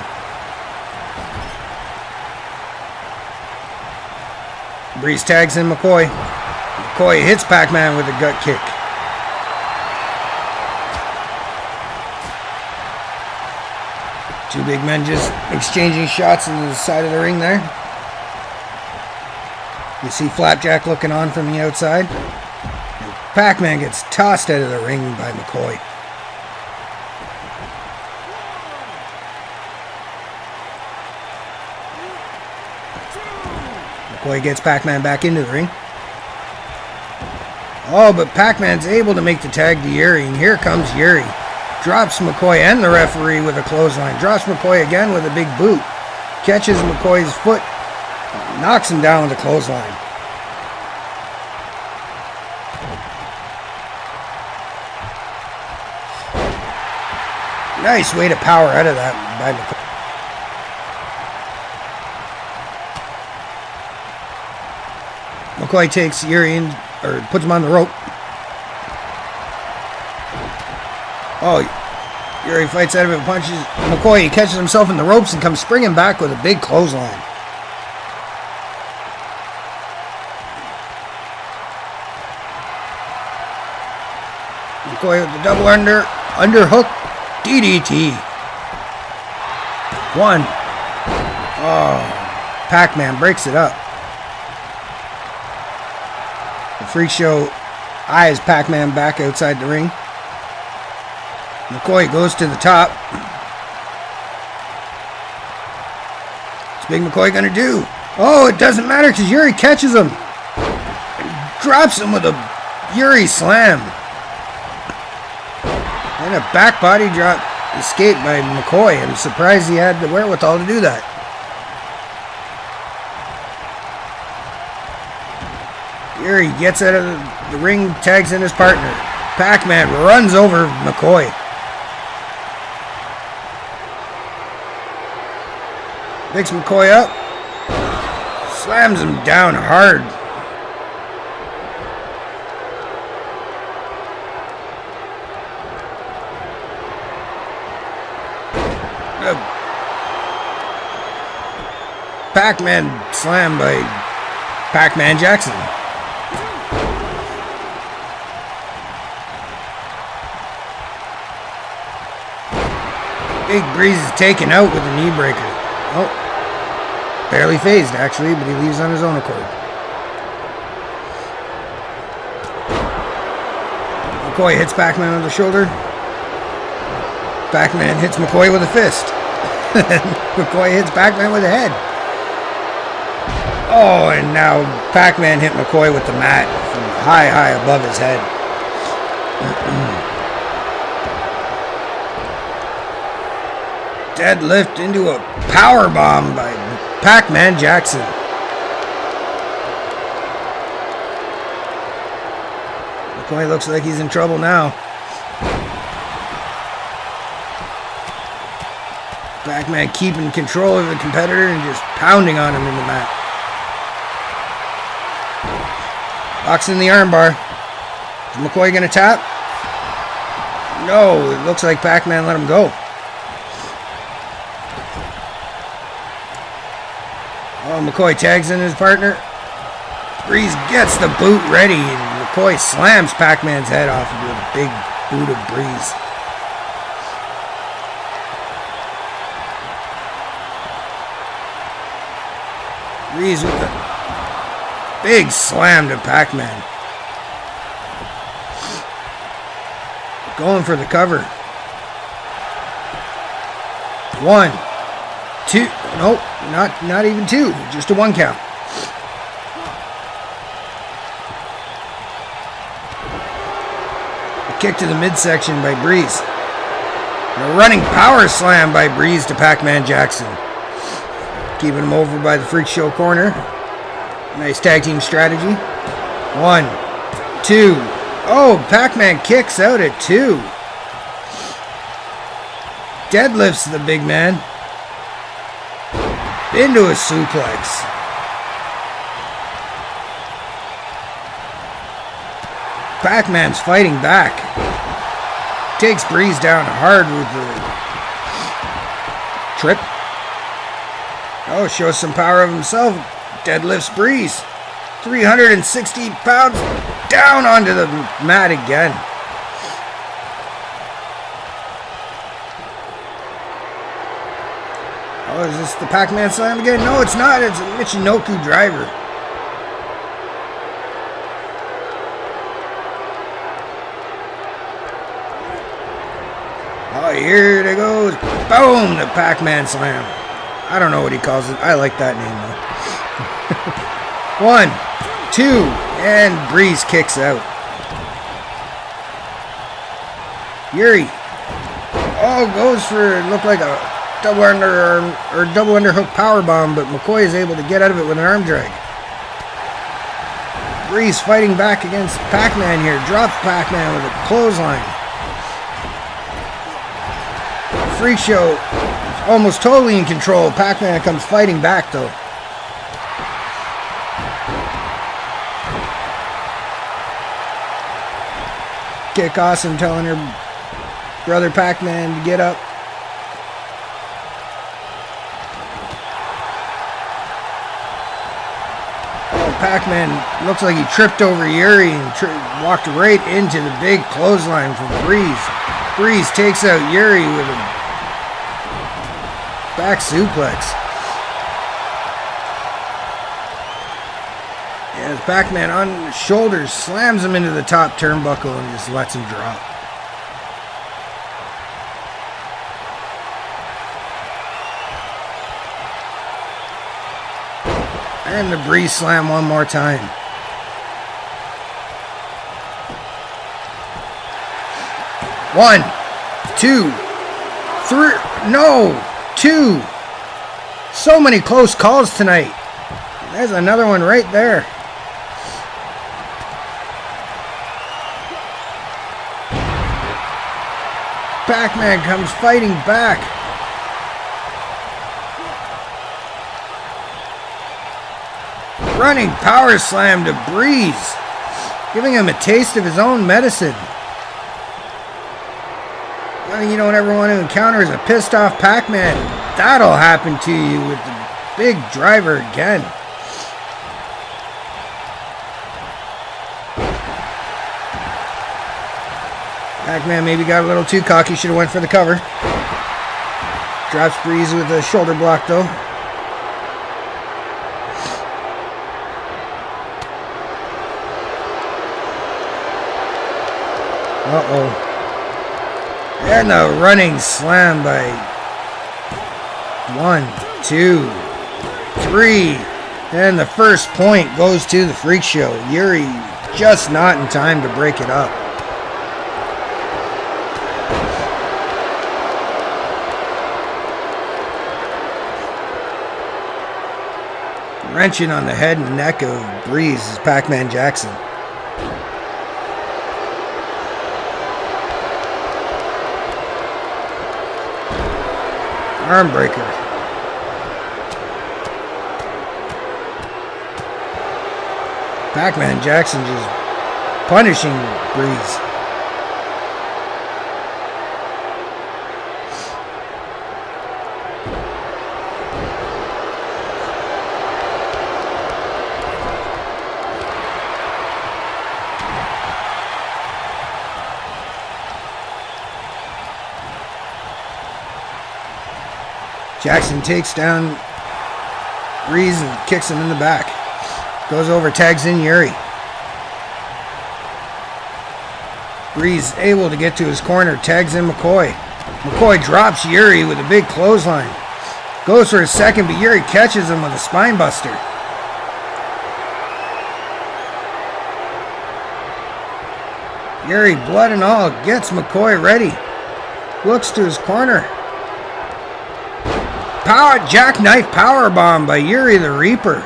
Breeze tags in McCoy. McCoy hits Pac-Man with a gut kick. Two big men just exchanging shots on the side of the ring there. You see Flapjack looking on from the outside. Pac-Man gets tossed out of the ring by McCoy. McCoy gets Pac-Man back into the ring. Oh, but Pac-Man's able to make the tag to Yuri, and here comes Yuri. Drops McCoy and the referee with a clothesline. Drops McCoy again with a big boot. Catches McCoy's foot. Knocks him down with a clothesline. Nice way to power out of that by McCoy. McCoy takes Yuri in, or puts him on the rope. Oh, Yuri fights out of it, punches McCoy. He catches himself in the ropes and comes springing back with a big clothesline. McCoy with the double underhook DDT. One. Oh, Pac-Man breaks it up. The Freak Show eyes Pac-Man back outside the ring. McCoy goes to the top. What's Big McCoy gonna do? Oh, it doesn't matter because Yuri catches him. Drops him with a Yuri slam. And a back body drop escape by McCoy. I'm surprised he had the wherewithal to do that. Yuri gets out of the ring, tags in his partner. Pac-Man runs over McCoy. Picks McCoy up. Slams him down hard. Pac-Man slam by Pac-Man Jackson. Big Breeze is taken out with a knee breaker. Oh, barely phased actually, but he leaves on his own accord. McCoy hits Pac-Man on the shoulder. Pac-Man hits McCoy with a fist. McCoy hits Pac-Man with a head. Oh, and now Pac-Man hit McCoy with the mat from high above his head. Deadlift into a power bomb by Pac-Man Jackson. McCoy looks like he's in trouble now. Pac-Man keeping control of the competitor and just pounding on him in the mat. Locks in the armbar. Is McCoy gonna tap? No, it looks like Pac-Man let him go. Oh, McCoy tags in his partner. Breeze gets the boot ready, and McCoy slams Pac-Man's head off with a big boot of Breeze. Breeze with a big slam to Pac-Man. Going for the cover. 1, 2. Nope, not even 2. Just a 1 count. A kick to the midsection by Breeze. And a running power slam by Breeze to Pac-Man Jackson. Keeping him over by the Freak Show corner. Nice tag team strategy. 1, 2. Oh, Pac-Man kicks out at 2. Deadlifts the big man into a suplex. Pac-Man's fighting back. Takes Breeze down hard with the trip. Oh, shows some power of himself. Deadlifts Breeze. 360 pounds down onto the mat again. Oh, is this the Pac-Man slam again? No, it's not. It's a Michinoku driver. Oh, here it goes. Boom! The Pac-Man slam. I don't know what he calls it. I like that name, though. 1, 2, and Breeze kicks out. Yuri. Oh, goes for, it looked like a double underarm or double underhook power bomb, but McCoy is able to get out of it with an arm drag. Breeze fighting back against Pac-Man here. Drops Pac-Man with a clothesline. Freak Show is almost totally in control. Pac-Man comes fighting back though. Kick Awesome telling her brother Pac-Man to get up. Oh, Pac-Man looks like he tripped over Yuri and walked right into the big clothesline from Breeze. Breeze takes out Yuri with a Back suplex. As Pac-Man on his shoulders slams him into the top turnbuckle and just lets him drop. And the Breeze slam one more time. One, two, three, no, two. So many close calls tonight. There's another one right there. Pac-Man comes fighting back. Running power slam to Breeze, giving him a taste of his own medicine. Nothing you don't ever want to encounter is a pissed off Pac-Man. That'll happen to you with the big driver again. Pac-Man maybe got a little too cocky, should have went for the cover. Drops Breeze with a shoulder block though. Uh-oh. And the running slam by 1, 2, 3. And the first point goes to the Freak Show. Yuri just not in time to break it up. Wrenching on the head and neck of Breeze is Pac-Man Jackson. Arm breaker. Pac-Man Jackson just punishing Breeze. Jackson takes down Breeze and kicks him in the back. Goes over, tags in Yuri. Breeze able to get to his corner, tags in McCoy. McCoy drops Yuri with a big clothesline. Goes for a second, but Yuri catches him with a spine buster. Yuri, blood and all, gets McCoy ready. Looks to his corner. Jackknife powerbomb by Yuri the Reaper.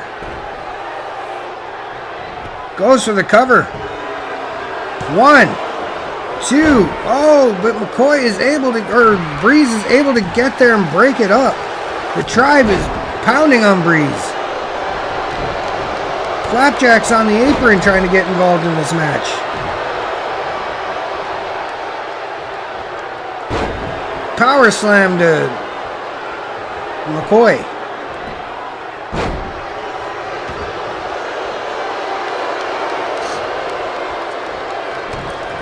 Goes for the cover. 1, 2. Oh, but McCoy is able to, or Breeze is able to get there and break it up. The Tribe is pounding on Breeze. Flapjack's on the apron trying to get involved in this match. Power slam to McCoy.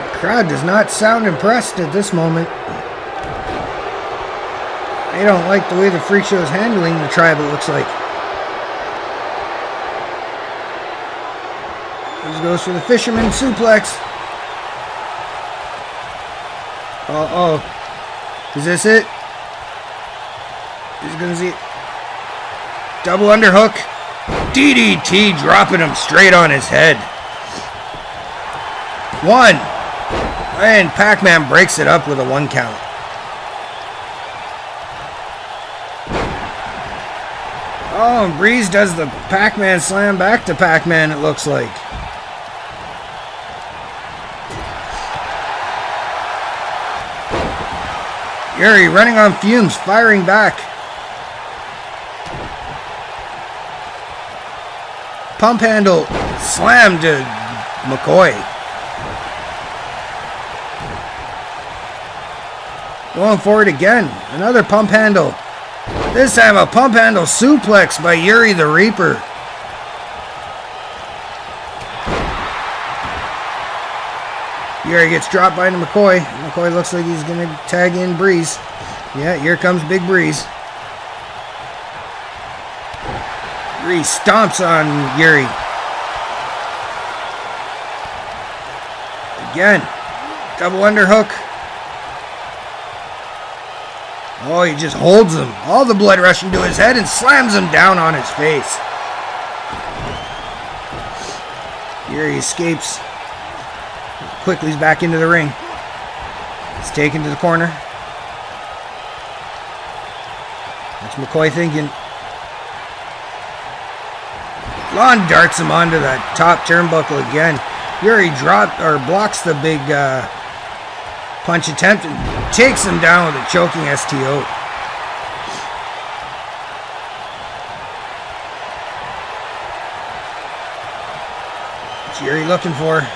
The crowd does not sound impressed at this moment. They don't like the way the Freak Show is handling the Tribe, it looks like. This goes for the Fisherman suplex. Uh-oh. Is this it? He's gonna see double underhook. DDT dropping him straight on his head. 1. And Pac-Man breaks it up with a 1 count. Oh, and Breeze does the Pac-Man slam back to Pac-Man, it looks like. Yuri running on fumes, firing back. Pump handle slam to McCoy. Going forward again. Another pump handle. This time a pump handle suplex by Yuri the Reaper. Yuri gets dropped by McCoy. McCoy looks like he's going to tag in Breeze. Yeah, here comes Big Breeze. Bree stomps on Yuri. Again. Double underhook. Oh, he just holds him. All the blood rushing to his head and slams him down on his face. Yuri escapes. Quickly, he's back into the ring. He's taken to the corner. What's McCoy thinking? Lon darts him onto the top turnbuckle again. Yuri blocks the big punch attempt and takes him down with a choking STO. What's Yuri looking for?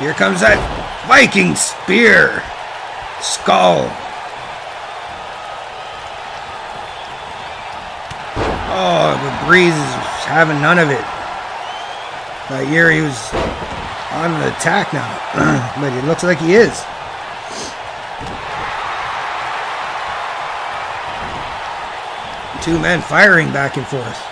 Here comes that Viking spear. Skull. Oh, but Breeze is having none of it. Yuri was on the attack now, but it looks like he is. Two men firing back and forth.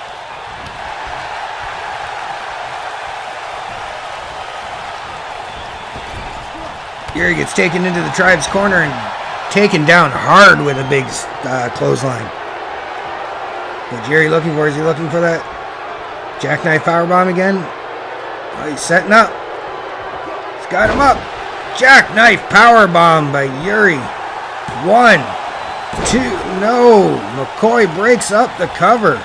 Yuri gets taken into the Tribe's corner and taken down hard with a big clothesline. What's Yuri looking for? Is he looking for that jackknife powerbomb again? Oh, he's setting up. He's got him up. Jackknife powerbomb by Yuri. 1, 2, no. McCoy breaks up the cover.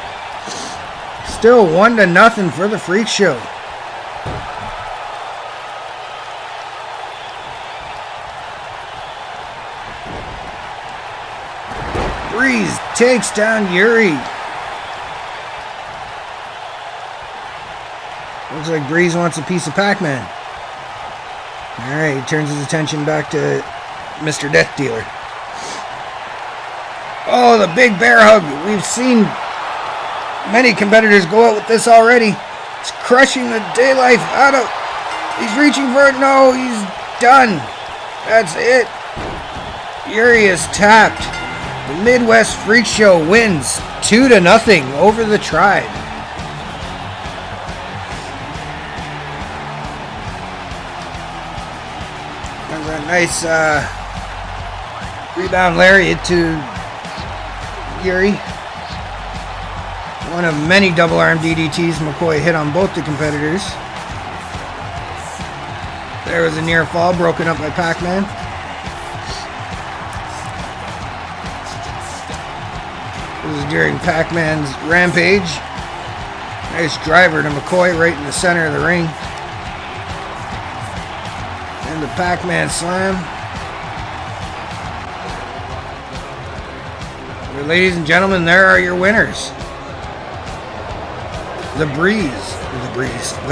Still 1-0 for the Freak Show. Breeze takes down Yuri. Looks like Breeze wants a piece of Pac-Man. Alright, he turns his attention back to Mr. Death Dealer. Oh, the big bear hug. We've seen many competitors go out with this already. He's crushing the daylife out of... He's reaching for it. No, he's done. That's it. Yuri is tapped. The Midwest Freak Show wins 2-0 over the Tribe. That's a nice rebound lariat to Yuri. One of many double arm DDTs McCoy hit on both the competitors. There was a near fall broken up by Pac-Man. This is during Pac-Man's rampage. Nice driver to McCoy right in the center of the ring. And the Pac-Man slam. Well, ladies and gentlemen, there are your winners. The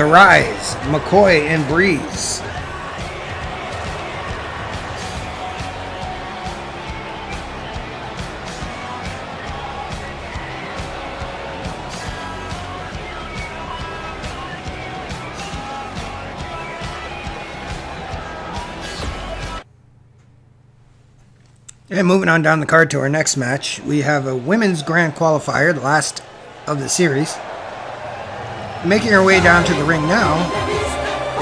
Rise, McCoy and Breeze. And moving on down the card to our next match, we have a women's grand qualifier, the last of the series. Making her way down to the ring now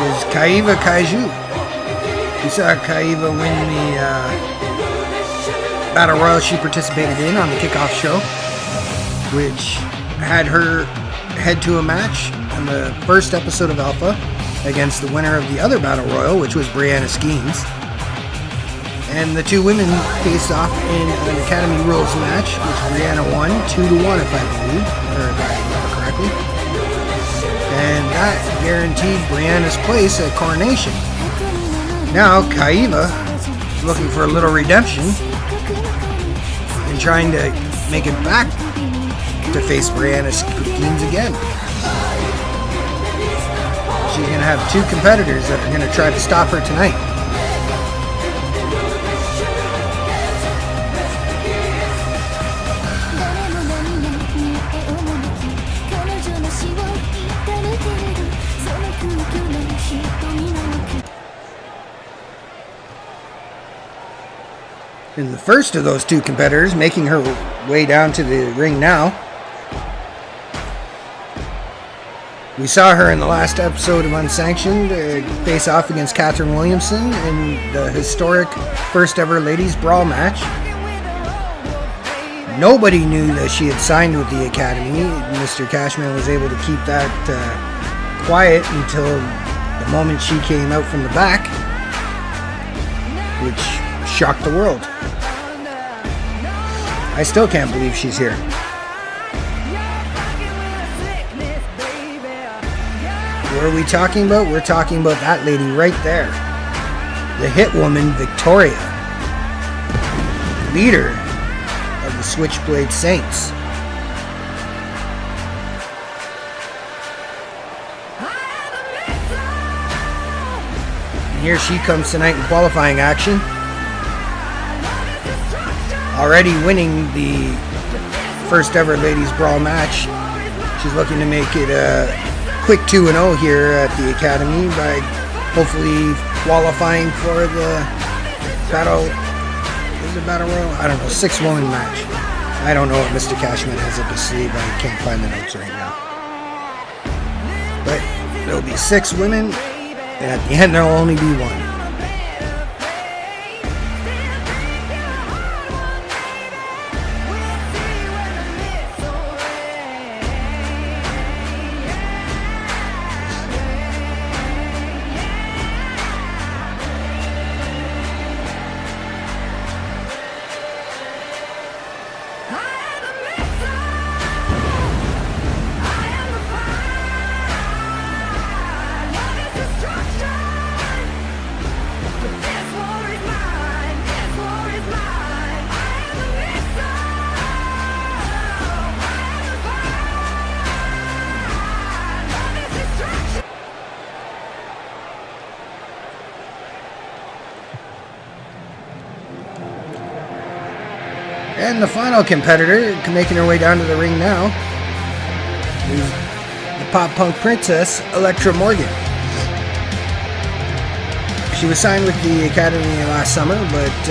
is Kaiva Kaiju. We saw Kaiva win the Battle Royal she participated in on the kickoff show, which had her head to a match on the first episode of Alpha against the winner of the other Battle Royal, which was Brianna Skeens. And the two women faced off in an Academy Rules match, which Brianna won 2-1, if I believe, or if I remember correctly. And that guaranteed Brianna's place at Coronation. Now Kaiva looking for a little redemption and trying to make it back to face Brianna Skeens again. She's going to have two competitors that are going to try to stop her tonight. And the first of those two competitors making her way down to the ring now We saw her in the last episode of Unsanctioned face off against Catherine Williamson in the historic first ever ladies brawl match. Nobody knew that she had signed with the Academy. Mr. Cashman was able to keep that quiet until the moment she came out from the back, which shocked the world. I still can't believe she's here. What are we talking about? We're talking about that lady right there. The hit woman, Victoria. Leader of the Switchblade Saints. And here she comes tonight in qualifying action. Already winning the first ever ladies brawl match. She's looking to make it a quick 2-0 here at the Academy by hopefully qualifying for the battle. Is it battle royal? I don't know. 6-woman match. I don't know what Mr. Cashman has up his sleeve. I can't find the notes right now. But there'll be 6 women, and at the end there'll only be 1. And the final competitor, making her way down to the ring now, is the pop-punk princess, Elektra Morgan. She was signed with the Academy last summer, but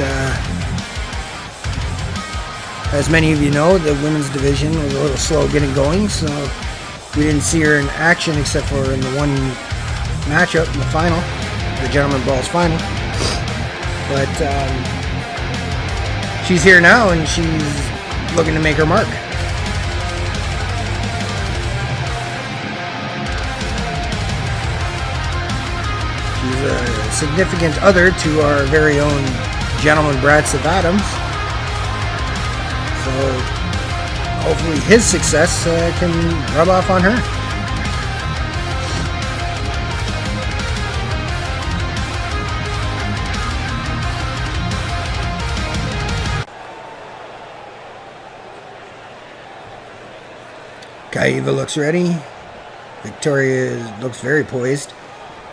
as many of you know, the women's division was a little slow getting going, so we didn't see her in action except for in the one matchup in the final, the Gentleman Brawls final. But she's here now, and she's looking to make her mark. She's a significant other to our very own Gentleman Bradson Adams. So hopefully his success can rub off on her. Kaiva looks ready. Victoria looks very poised.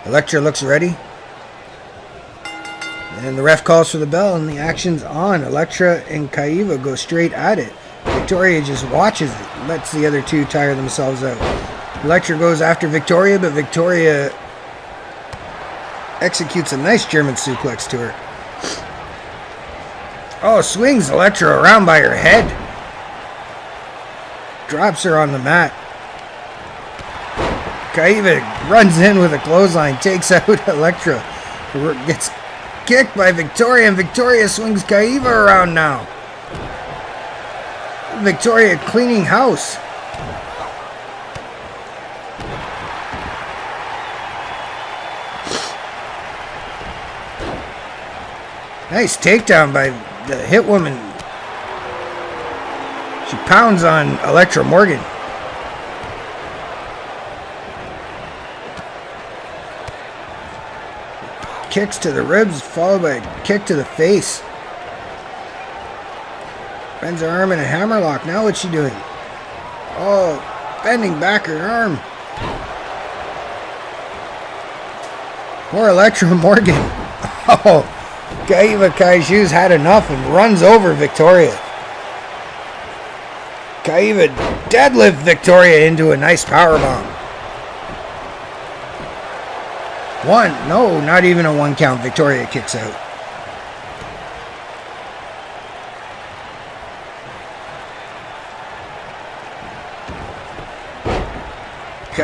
Elektra looks ready. And the ref calls for the bell, and the action's on. Elektra and Kaiva go straight at it. Victoria just watches it, lets the other two tire themselves out. Elektra goes after Victoria, but Victoria executes a nice German suplex to her. Oh, swings Elektra around by her head. Drops her on the mat. Kaiva runs in with a clothesline, takes out Elektra. Gets kicked by Victoria, and Victoria swings Kaiva around now. Victoria cleaning house. Nice takedown by the hit woman. She pounds on Elektra Morgan. Kicks to the ribs, followed by a kick to the face. Bends her arm in a hammerlock. Now what's she doing? Oh, bending back her arm. Poor Elektra Morgan. Oh, Kaiva Kaishu's had enough and runs over Victoria. Kaiva deadlift Victoria into a nice powerbomb. No, not even a 1 count. Victoria kicks out.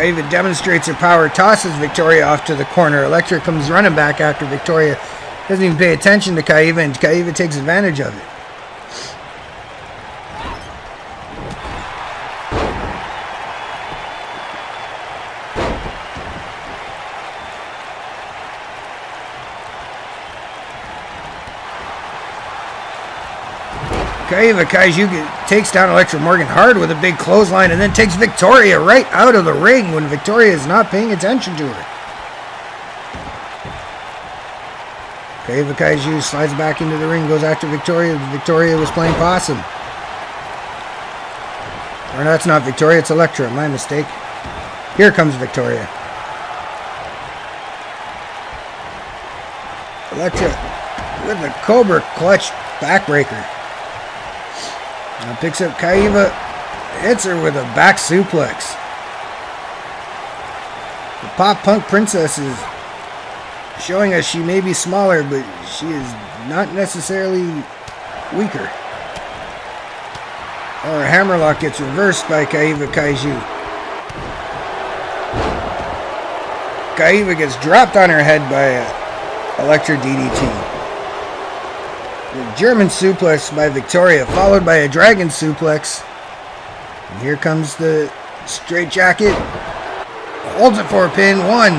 Kaiva demonstrates her power, tosses Victoria off to the corner. Elektra comes running back after Victoria. Doesn't even pay attention to Kaiva, and Kaiva takes advantage of it. Kaiva Kaiju takes down Elektra Morgan hard with a big clothesline and then takes Victoria right out of the ring when Victoria is not paying attention to her. Kaiva Kaiju slides back into the ring, goes after Victoria. Victoria was playing possum. Or no, that's not Victoria, it's Elektra, my mistake. Here comes Victoria. Elektra with the Cobra Clutch backbreaker. Now picks up Kaiva, hits her with a back suplex. The Pop Punk Princess is showing us she may be smaller, but she is not necessarily weaker. Our hammerlock gets reversed by Kaiva Kaiju. Kaiva gets dropped on her head by Elektra DDT. The German suplex by Victoria, followed by a dragon suplex. And here comes the straight jacket. Holds it for a pin, 1,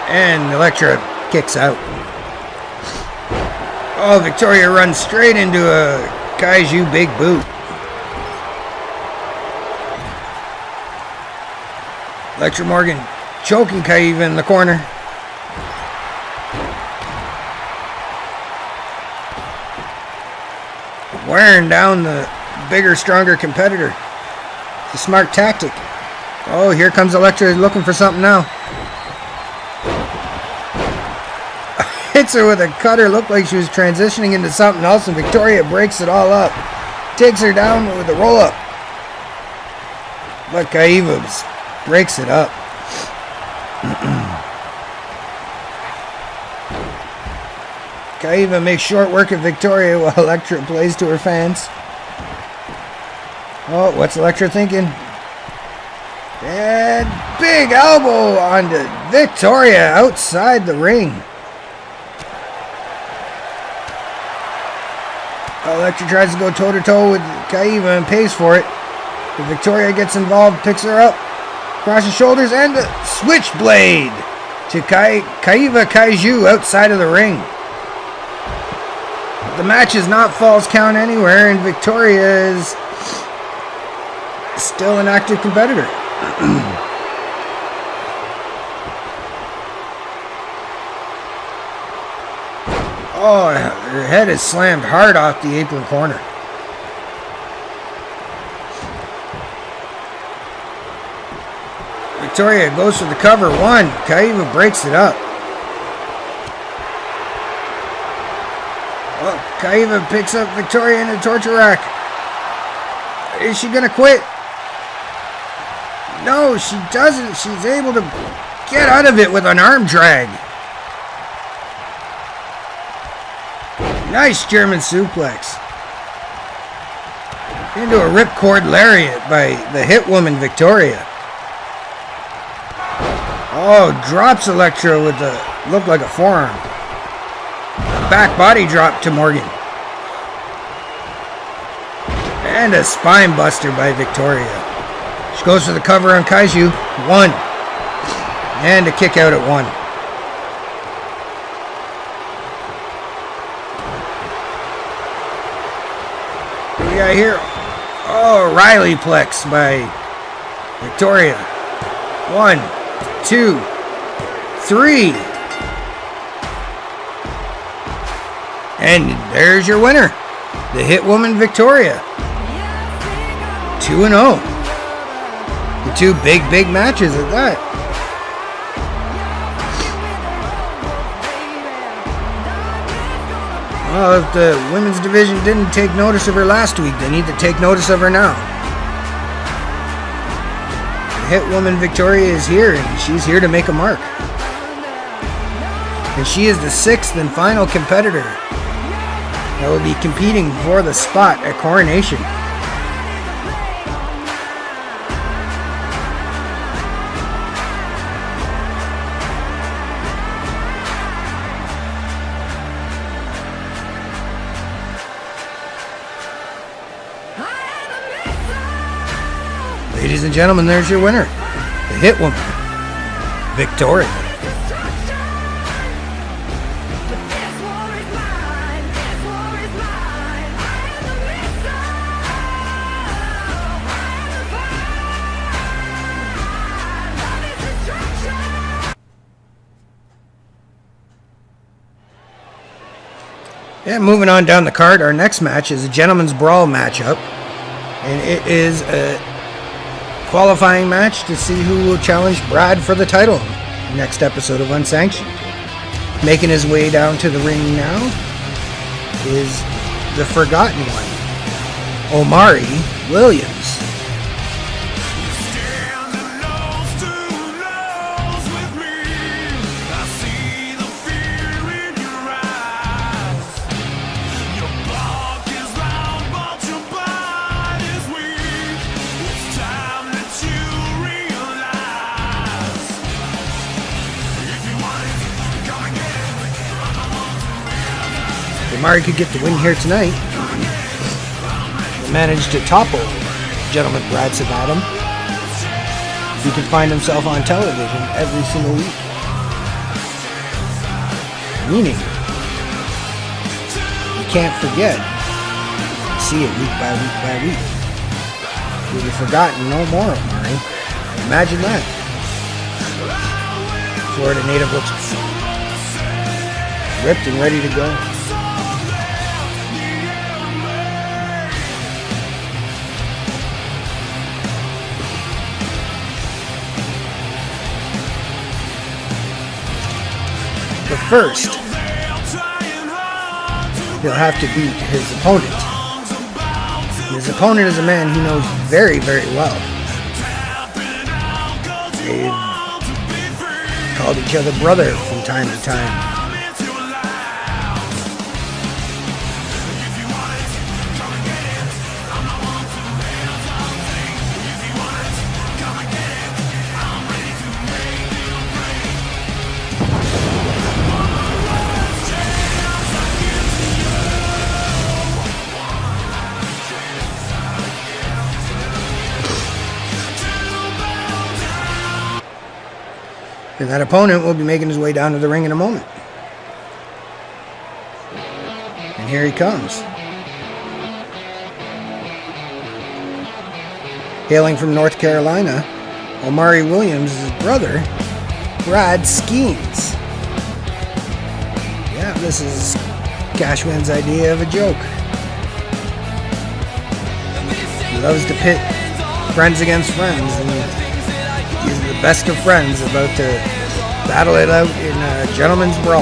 and Elektra kicks out. Oh, Victoria runs straight into a Kaiju big boot. Elektra Morgan choking Kaiva in the corner. Wearing down the bigger, stronger competitor. It's a smart tactic. Oh, here comes Elektra looking for something now. Hits her with a cutter. Looked like she was transitioning into something else, and Victoria breaks it all up. Takes her down with a roll-up. But Kaiva breaks it up. Kaiva makes short work of Victoria while Elektra plays to her fans. Oh, what's Elektra thinking? And big elbow onto Victoria outside the ring. Elektra tries to go toe-to-toe with Kaiva and pays for it. But Victoria gets involved, picks her up, across the shoulders, and the switchblade to Kaiva Kaiju outside of the ring. The match is not falls count anywhere, and Victoria is still an active competitor. Oh, her head is slammed hard off the apron corner. Victoria goes for the cover. 1. Kaiva breaks it up. Oh, Kaiva picks up Victoria in a torture rack. Is she going to quit? No, she doesn't. She's able to get out of it with an arm drag. Nice German suplex. Into a ripcord lariat by the hit woman Victoria. Oh, drops Elektra with the look like a forearm. Back body drop to Morgan. And a spine buster by Victoria. She goes for the cover on Kaiju. 1. And a kick out at 1. What do we got here? Oh, Riley Plex by Victoria. 1, 2, 3. And there's your winner, the hit woman Victoria. 2-0. The 2 big matches at that. Well, if the women's division didn't take notice of her last week, they need to take notice of her now. The hit woman Victoria is here, and she's here to make a mark. And she is the 6th and final competitor that will be competing for the spot at Coronation. ladies and gentlemen, there's your winner, the Hit Woman, Victoria. Yeah, moving on down the card, our next match is a gentleman's brawl matchup, and it is a qualifying match to see who will challenge Brad for the title next episode of Unsanctioned. Making his way down to the ring now is the Forgotten One, Omari Williams. Omari could get the win here tonight. He managed to topple gentleman Brad Savadam. He can find himself on television every single week. Meaning, you can't forget. See it week by week by week. You'll be forgotten no more, Omari. Imagine that. Florida native looks ripped and ready to go. But first, he'll have to beat his opponent. His opponent is a man he knows very, very well. They've called each other brother from time to time. And that opponent will be making his way down to the ring in a moment. And here he comes. Hailing from North Carolina, Omari Williams' brother, Brad Skeens. Yeah, this is Cashman's idea of a joke. He loves to pit friends against friends, and he's the best of friends about to battle it out in a gentleman's brawl.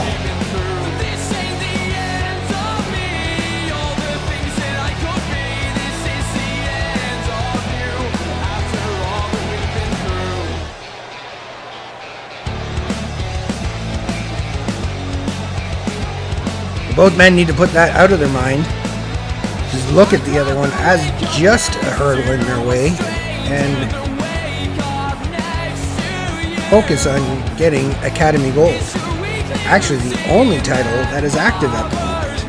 Both men need to put that out of their mind. Just look at the other one as just a hurdle in their way and focus on getting Academy Gold. Actually, the only title that is active at the moment.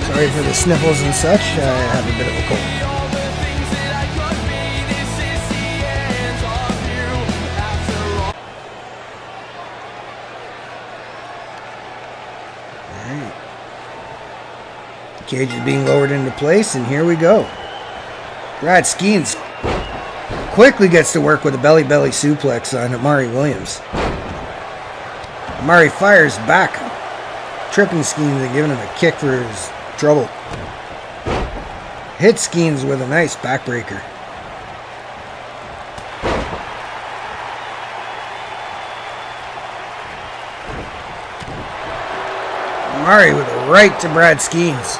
Sorry for the sniffles and such. I have a bit of a cold. Alright. Cage is being lowered into place, and here we go. Brad Skeens quickly gets to work with a belly-belly suplex on Omari Williams. Omari fires back, tripping Skeens and giving him a kick for his trouble. Hits Skeens with a nice backbreaker. Omari with a right to Brad Skeens.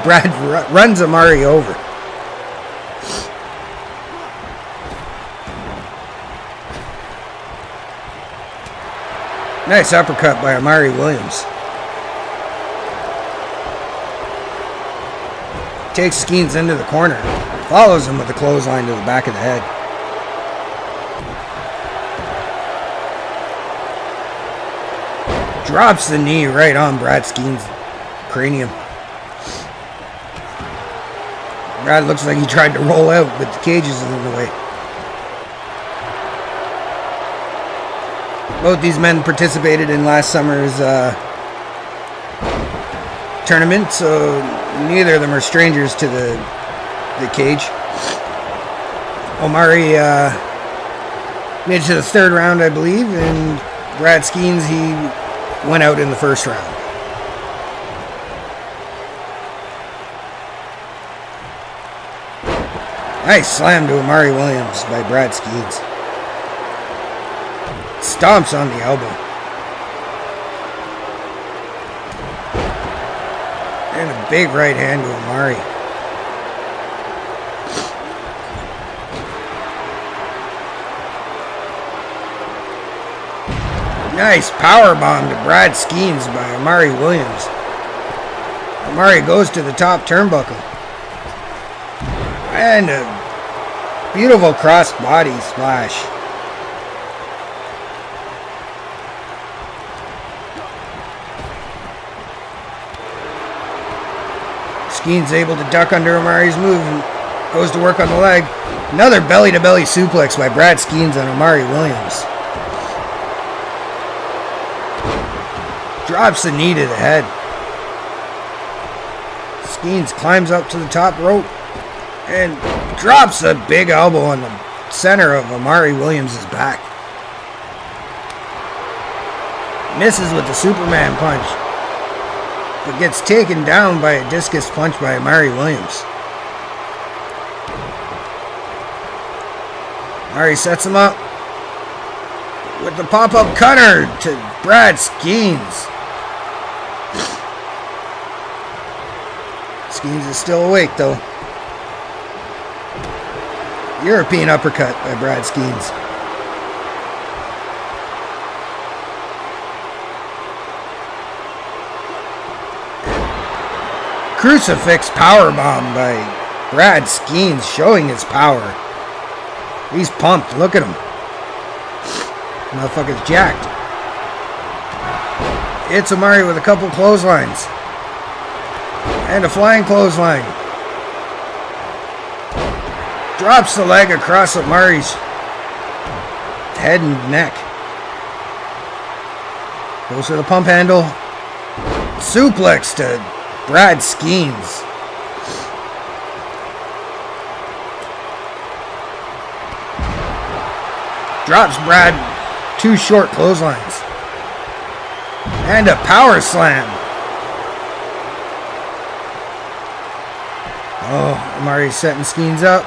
Brad runs Omari over. Nice uppercut by Omari Williams. Takes Skeens into the corner. Follows him with a clothesline to the back of the head. Drops the knee right on Brad Skeen's cranium. Brad looks like he tried to roll out, but the cage is in the way. Both these men participated in last summer's tournament, so neither of them are strangers to the cage. Omari made it to the third round, I believe, and Brad Skeens, he went out in the first round. Nice slam to Omari Williams by Brad Skeens. Stomps on the elbow. And a big right hand to Omari. Nice power bomb to Brad Skeens by Omari Williams. Omari goes to the top turnbuckle. And a beautiful cross body splash. Skeens able to duck under Omari's move and goes to work on the leg. Another belly-to-belly suplex by Brad Skeens on Omari Williams. Drops the knee to the head. Skeens climbs up to the top rope and drops a big elbow on the center of Omari Williams' back. Misses with the Superman punch, but gets taken down by a discus punch by Omari Williams. Omari sets him up with the pop-up cutter to Brad Skeens. Skeens is still awake, though. European uppercut by Brad Skeens. Crucifix powerbomb by Brad Skeens, showing his power. He's pumped. Look at him. Motherfucker's jacked. It's Omari with a couple clotheslines. And a flying clothesline. Drops the leg across Omari's head and neck. Goes for the pump handle. Suplex to Brad Skeens. Drops Brad two short clotheslines. And a power slam. Oh, Omari's setting Skeens up.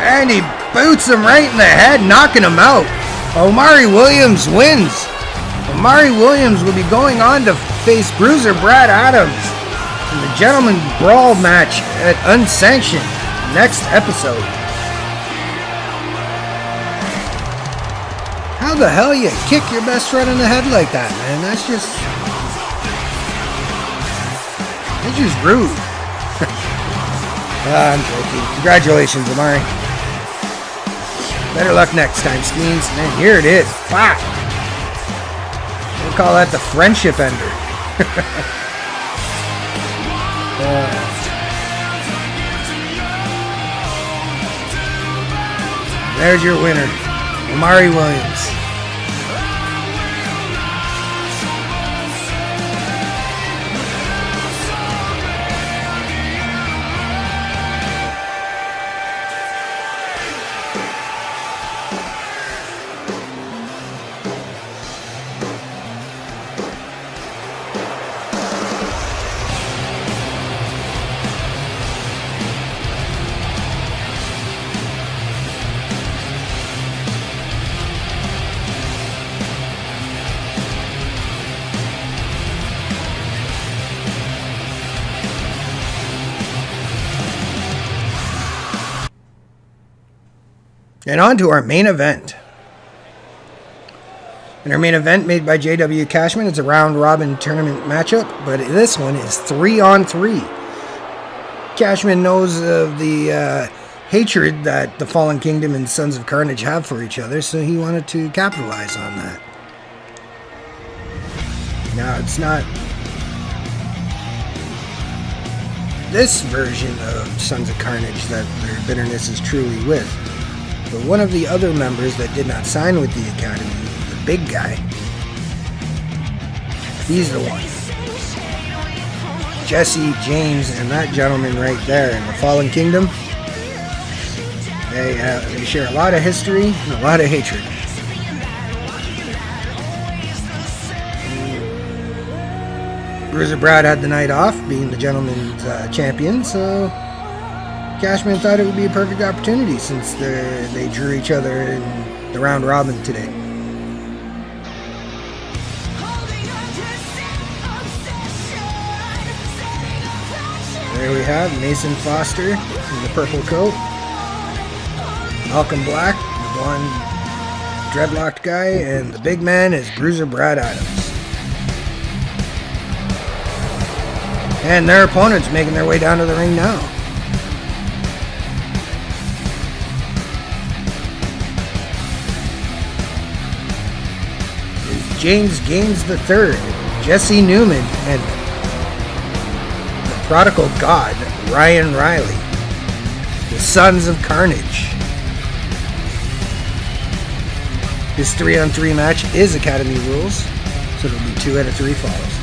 And he boots him right in the head, knocking him out. Omari Williams wins. Omari Williams will be going on to face Bruiser Brad Adams in the Gentleman Brawl match at Unsanctioned next episode. How the hell you kick your best friend in the head like that, man? That's just rude. I'm joking. Congratulations, Omari. Better luck next time, Skeens. And here it is. Wow. We'll call that the friendship ender. There's your winner, Omari Williams. And on to our main event. And our main event, made by J.W. Cashman, is a round-robin tournament matchup, but this one is 3-on-3. Cashman knows of the hatred that the Fallen Kingdom and Sons of Carnage have for each other, so he wanted to capitalize on that. Now, it's not this version of Sons of Carnage that their bitterness is truly with, but one of the other members that did not sign with the Academy, the big guy, he's the one. Jesse, James, and that gentleman right there in the Fallen Kingdom, they share a lot of history and a lot of hatred. Bruiser Brad had the night off, being the gentleman's champion, so Cashman thought it would be a perfect opportunity since they drew each other in the round robin today. There we have Mason Foster in the purple coat, Malcolm Black, the blonde dreadlocked guy, and the big man is Bruiser Brad Adams. And their opponents making their way down to the ring now. It's James Gaines III, Jesse Newman, and the prodigal god, Ryan Riley. The Sons of Carnage. This 3-on-3 match is Academy rules, so it'll be 2 out of 3 falls.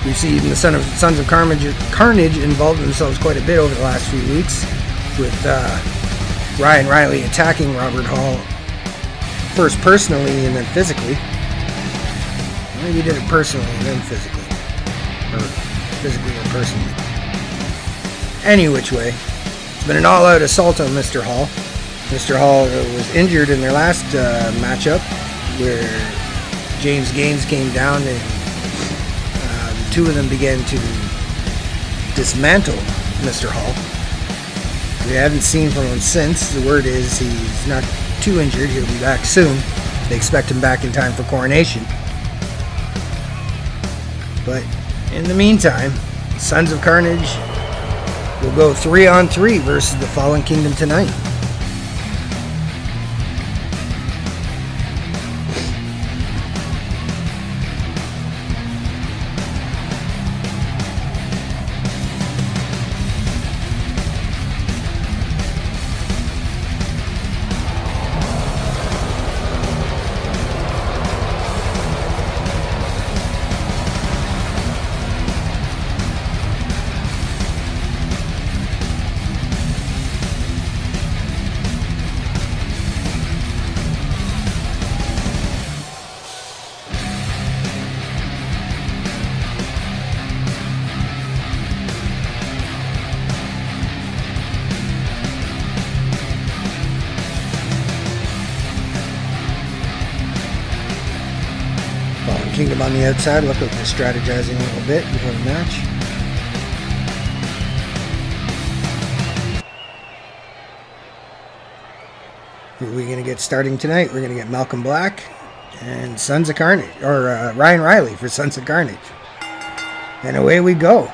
We've seen the Sons of Carnage involved themselves quite a bit over the last few weeks, with Ryan Riley attacking Robert Hall first personally and then physically. Maybe he did it personally and then physically. Or physically and personally. Any which way, it's been an all-out assault on Mr. Hall. Mr. Hall was injured in their last matchup, where James Gaines came down and two of them began to dismantle Mr. Hall. We haven't seen from him since. The word is he's not too injured. He'll be back soon. They expect him back in time for Coronation. But in the meantime, Sons of Carnage will go 3-on-3 versus the Fallen Kingdom tonight. Kingdom on the outside. Look like they're strategizing a little bit before the match. Who are we going to get starting tonight? We're going to get Malcolm Black and Sons of Carnage, or Ryan Riley for Sons of Carnage. And away we go.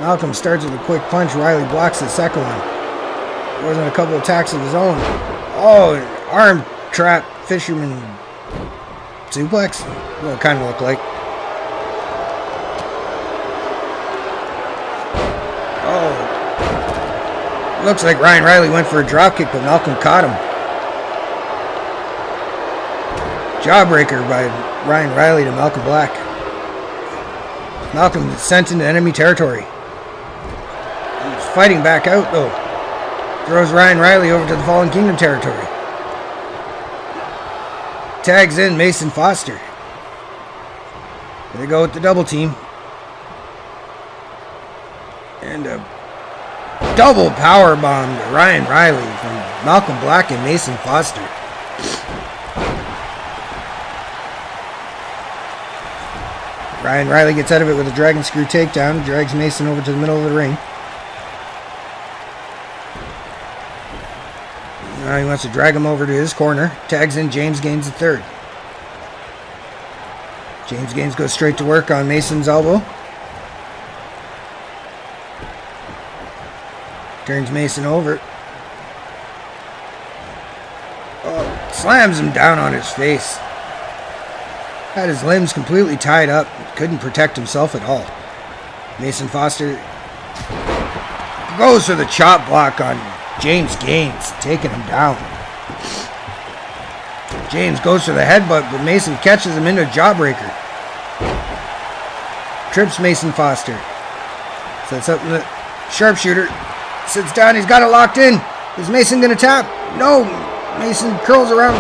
Malcolm starts with a quick punch. Riley blocks the second one. There wasn't a couple attacks of his own. Oh, an arm trap fisherman suplex? What it kind of looked like. Oh. Looks like Ryan Riley went for a dropkick, but Malcolm caught him. Jawbreaker by Ryan Riley to Malcolm Black. Malcolm is sent into enemy territory. He's fighting back out, though. Throws Ryan Riley over to the Fallen Kingdom territory. Tags in Mason Foster. They go with the double team. And a double power bomb to Ryan Riley from Malcolm Black and Mason Foster. Ryan Riley gets out of it with a dragon screw takedown, drags Mason over to the middle of the ring. Now he wants to drag him over to his corner. Tags in James Gaines III. James Gaines goes straight to work on Mason's elbow. Turns Mason over. Slams him down on his face. Had his limbs completely tied up. Couldn't protect himself at all. Mason Foster goes for the chop block on James Gaines, taking him down. James goes for the headbutt, but Mason catches him into a jawbreaker. Trips Mason Foster. Sets up the sharpshooter. Sits down. He's got it locked in. Is Mason going to tap? No. Mason curls around.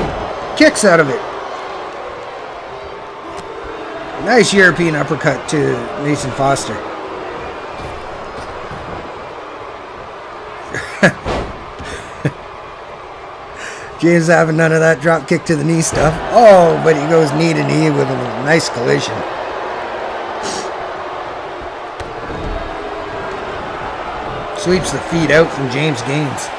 Kicks out of it. Nice European uppercut to Mason Foster. James having none of that drop kick to the knee stuff. Oh, but he goes knee to knee with a nice collision. Sweeps the feet out from James Gaines.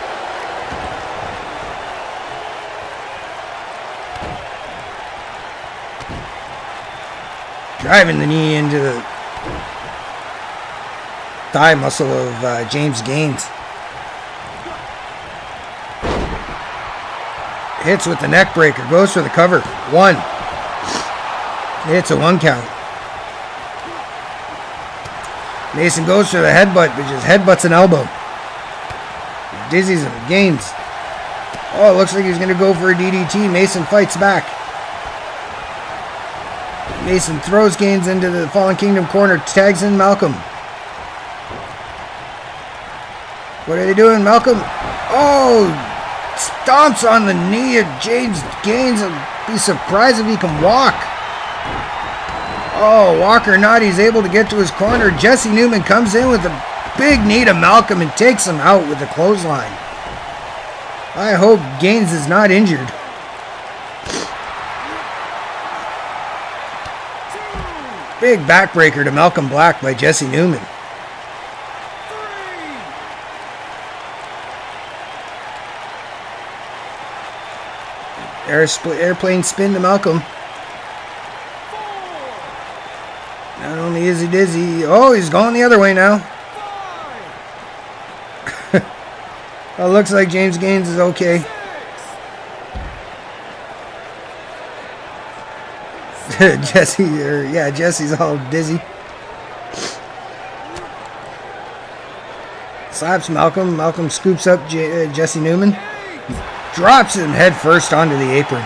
Driving the knee into the thigh muscle of James Gaines. Hits with the neck breaker. Goes for the cover. 1. It's a 1 count. Mason goes for the headbutt, but just headbutts an elbow. Dizzies him. Gaines. Oh, it looks like he's going to go for a DDT. Mason fights back. Mason throws Gaines into the Fallen Kingdom corner. Tags in Malcolm. What are they doing, Malcolm? Oh! Stomps on the knee of James Gaines. I'd be surprised if he can walk. Oh, walk or not, he's able to get to his corner. Jesse Newman comes in with a big knee to Malcolm and takes him out with a clothesline. I hope Gaines is not injured. Big backbreaker to Malcolm Black by Jesse Newman. Airplane spin to Malcolm. Not only is he dizzy, oh, he's going the other way now. Well, looks like James Gaines is okay. Jesse's all dizzy. Slaps Malcolm. Malcolm scoops up Jesse Newman. Drops him head first onto the apron.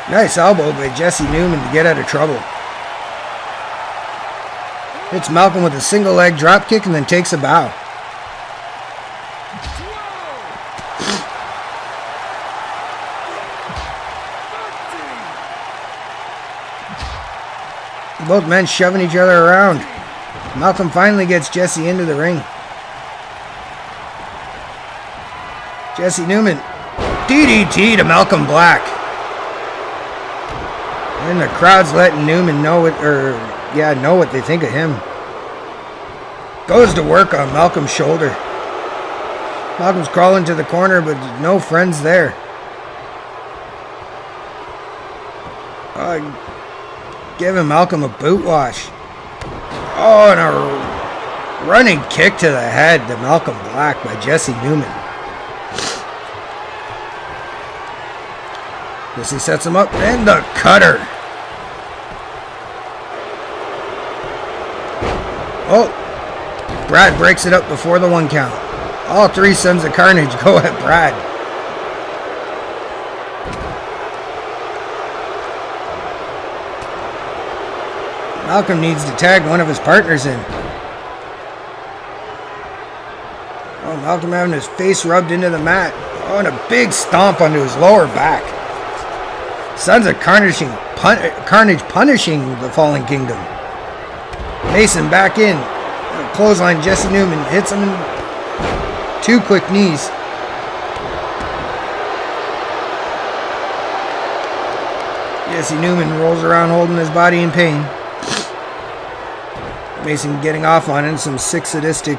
Nice elbow by Jesse Newman to get out of trouble. Hits Malcolm with a single leg drop kick and then takes a bow. Both men shoving each other around. Malcolm finally gets Jesse into the ring. Jesse Newman. DDT to Malcolm Black. And the crowd's letting Newman know what they think of him. Goes to work on Malcolm's shoulder. Malcolm's crawling to the corner, but no friends there. Giving Malcolm a boot wash. Oh, and a running kick to the head to Malcolm Black by Jesse Newman. Jesse sets him up, and the cutter. Oh, Brad breaks it up before the 1 count. All 3 Sons of Carnage go at Brad. Malcolm needs to tag one of his partners in. Oh, Malcolm having his face rubbed into the mat. Oh, and a big stomp onto his lower back. Sons of Carnage punishing the Fallen Kingdom. Mason back in. Clothesline, Jesse Newman hits him in 2 quick knees. Jesse Newman rolls around holding his body in pain. Mason getting off on him, some sick sadistic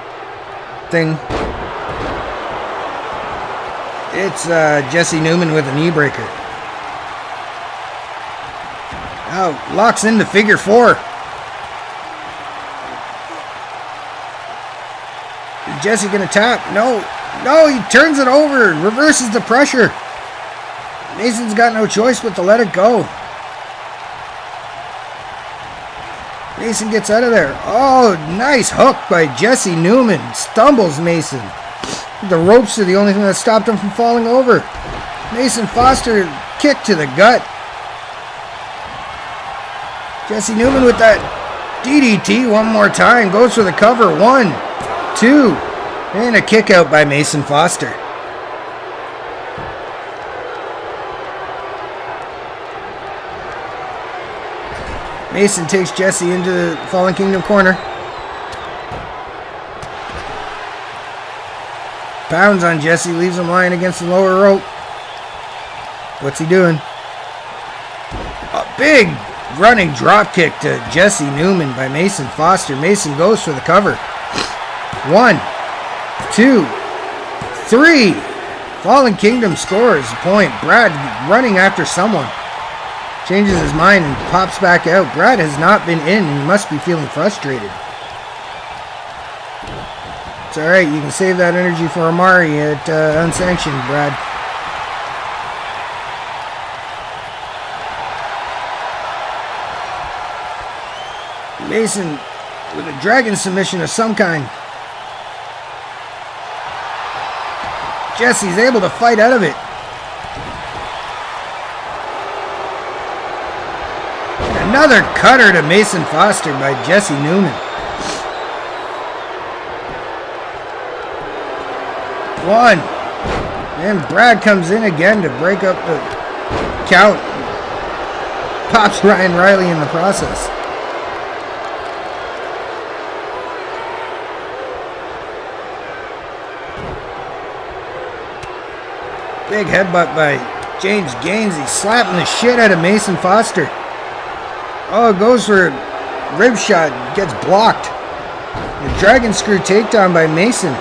thing. It's Jesse Newman with a knee breaker. Now locks into figure 4. Is Jesse going to tap? No. No, he turns it over. Reverses the pressure. Mason's got no choice but to let it go. Mason gets out of there. Oh, nice hook by Jesse Newman. Stumbles Mason. The ropes are the only thing that stopped him from falling over. Mason Foster kick to the gut. Jesse Newman with that DDT one more time. Goes for the cover. 1, 2. And a kick out by Mason Foster. Mason takes Jesse into the Fallen Kingdom corner. Pounds on Jesse, leaves him lying against the lower rope. What's he doing? A big running drop kick to Jesse Newman by Mason Foster. Mason goes for the cover. 1, 2, 3. Fallen Kingdom scores a point. Brad running after someone. Changes his mind and pops back out. Brad has not been in and he must be feeling frustrated. It's alright, you can save that energy for Amari at Unsanctioned, Brad. Mason with a dragon submission of some kind. Jesse's able to fight out of it. Another cutter to Mason Foster by Jesse Newman. 1. And Brad comes in again to break up the count. Pops Ryan Riley in the process. Big headbutt by James Gaines. He's slapping the shit out of Mason Foster. Oh, goes for a rib shot. Gets blocked. The dragon screw takedown by Mason.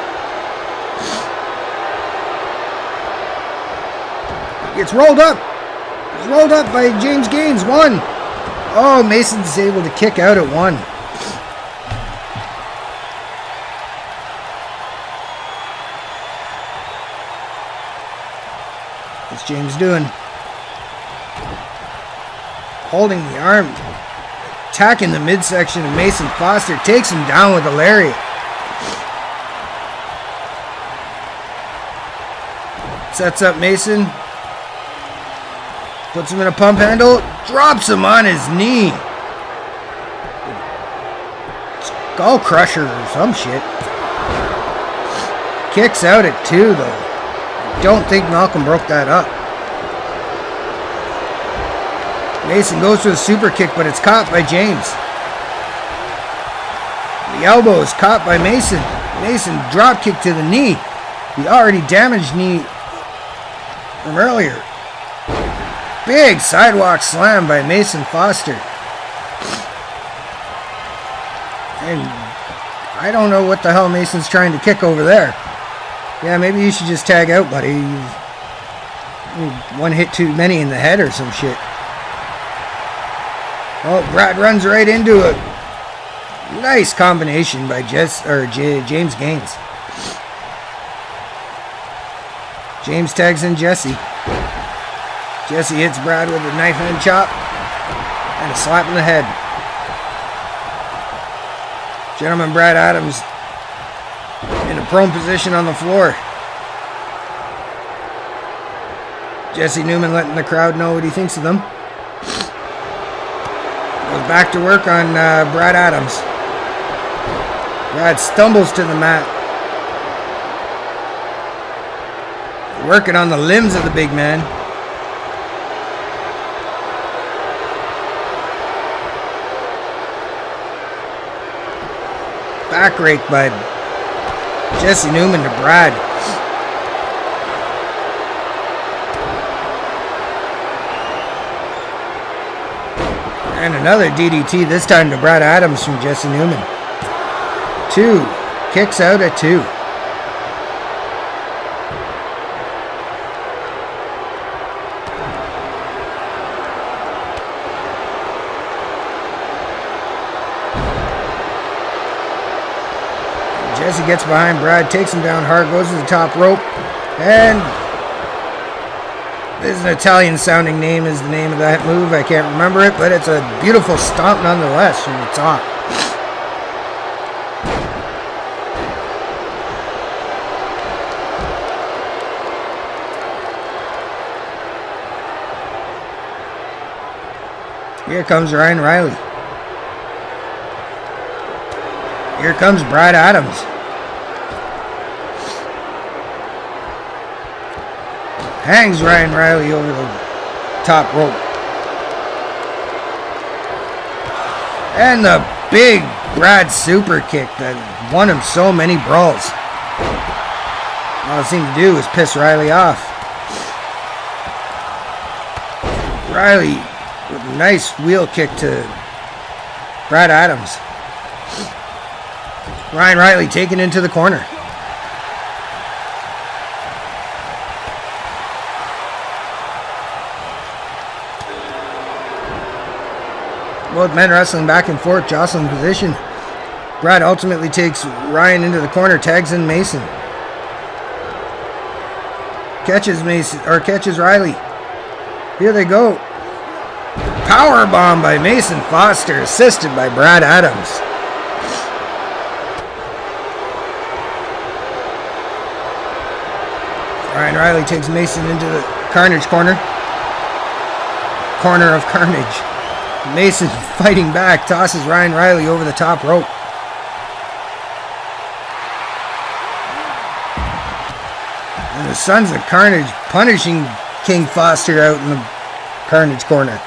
Gets rolled up. It's rolled up by James Gaines. 1. Oh, Mason's able to kick out at 1. What's James doing? Holding the arm. Attacking the midsection of Mason Foster. Takes him down with a lariat. Sets up Mason. Puts him in a pump handle. Drops him on his knee. Skull crusher or some shit. Kicks out at 2 though. I don't think Malcolm broke that up. Mason goes for the super kick, but it's caught by James. The elbow is caught by Mason. Mason drop kick to the knee. The already damaged knee from earlier. Big sidewalk slam by Mason Foster. And I don't know what the hell Mason's trying to kick over there. Yeah, maybe you should just tag out, buddy. One hit too many in the head or some shit. Oh, Brad runs right into it. Nice combination by James Gaines. James tags in Jesse. Jesse hits Brad with a knife hand chop and a slap in the head. Gentleman Brad Adams in a prone position on the floor. Jesse Newman letting the crowd know what he thinks of them. Goes back to work on Brad Adams. Brad stumbles to the mat. Working on the limbs of the big man. Back rake by Jesse Newman to Brad. And another DDT, this time to Brad Adams from Jesse Newman. 2. Kicks out at 2. Jesse gets behind Brad, takes him down hard, goes to the top rope, and this is an Italian sounding name is the name of that move. I can't remember it, but it's a beautiful stomp nonetheless from the top. Here comes Ryan Riley. Here comes Brad Adams. Hangs Ryan Riley over the top rope. And the big Brad super kick that won him so many brawls. All it seemed to do was piss Riley off. Riley with a nice wheel kick to Brad Adams. Ryan Riley taken into the corner. Both men wrestling back and forth, jostling position. Brad ultimately takes Ryan into the corner, tags in Mason. Catches Riley. Here they go. Power bomb by Mason Foster, assisted by Brad Adams. Ryan Riley takes Mason into the Carnage corner. Corner of Carnage. Mason fighting back, tosses Ryan Riley over the top rope. And the Sons of Carnage punishing King Foster out in the Carnage corner.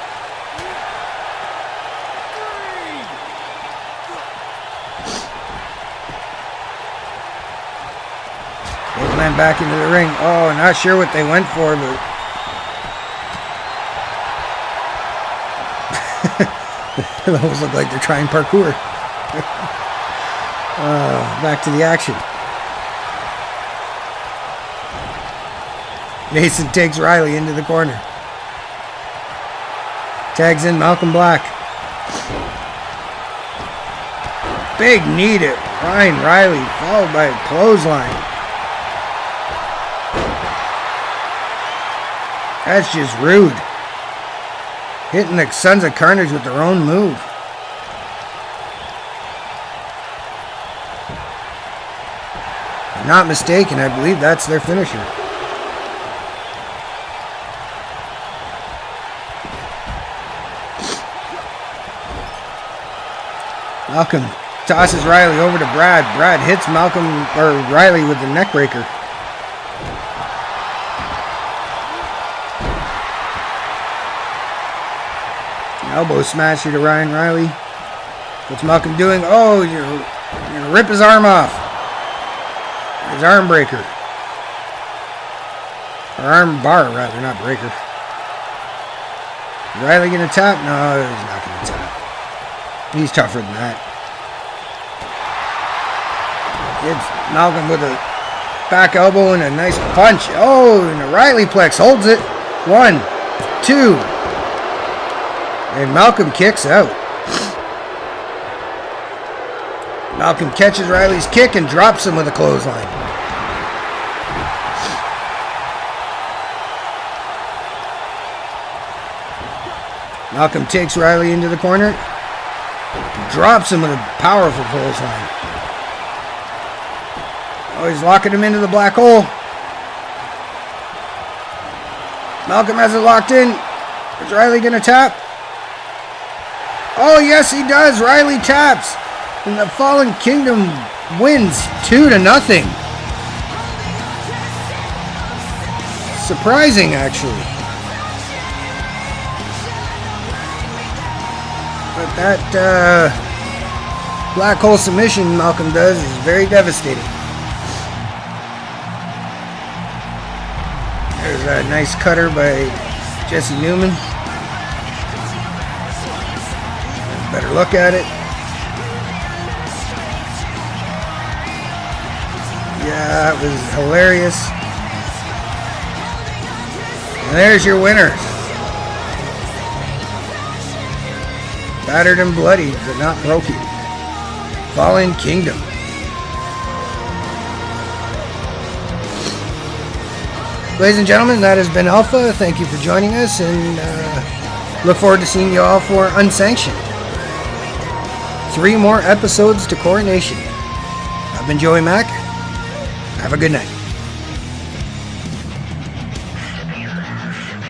Both men back into the ring. Oh, not sure what they went for, but those look like they're trying parkour. Back to the action. Mason takes Riley into the corner. Tags in Malcolm Black. Big knee to Ryan Riley, followed by a clothesline. That's just rude. Hitting the Sons of Carnage with their own move. If I'm not mistaken, I believe that's their finisher. Malcolm tosses Riley over to Brad. Brad hits Riley with the neck breaker. Elbow smasher to Ryan Riley. What's Malcolm doing? Oh, you're going to rip his arm off. His arm breaker. Or arm bar, rather, not breaker. Riley going to tap? No, he's not going to tap. He's tougher than that. It's Malcolm with a back elbow and a nice punch. Oh, and a Riley plex holds it. 1, 2. And Malcolm kicks out. Malcolm catches Riley's kick and drops him with a clothesline. Malcolm takes Riley into the corner. Drops him with a powerful clothesline. Oh, he's locking him into the black hole. Malcolm has it locked in. Is Riley going to tap? Oh, yes, he does. Riley taps. And the Fallen Kingdom wins 2-0. Surprising, actually. But that black hole submission Malcolm does is very devastating. There's a nice cutter by Jesse Newman. Better look at it. Yeah, it was hilarious. And there's your winners. Battered and bloody, but not broken. Fallen Kingdom. Ladies and gentlemen, that has been Alpha. Thank you for joining us, and look forward to seeing you all for Unsanctioned. 3 more episodes to Coronation. I've been Joey Mack. Have a good night.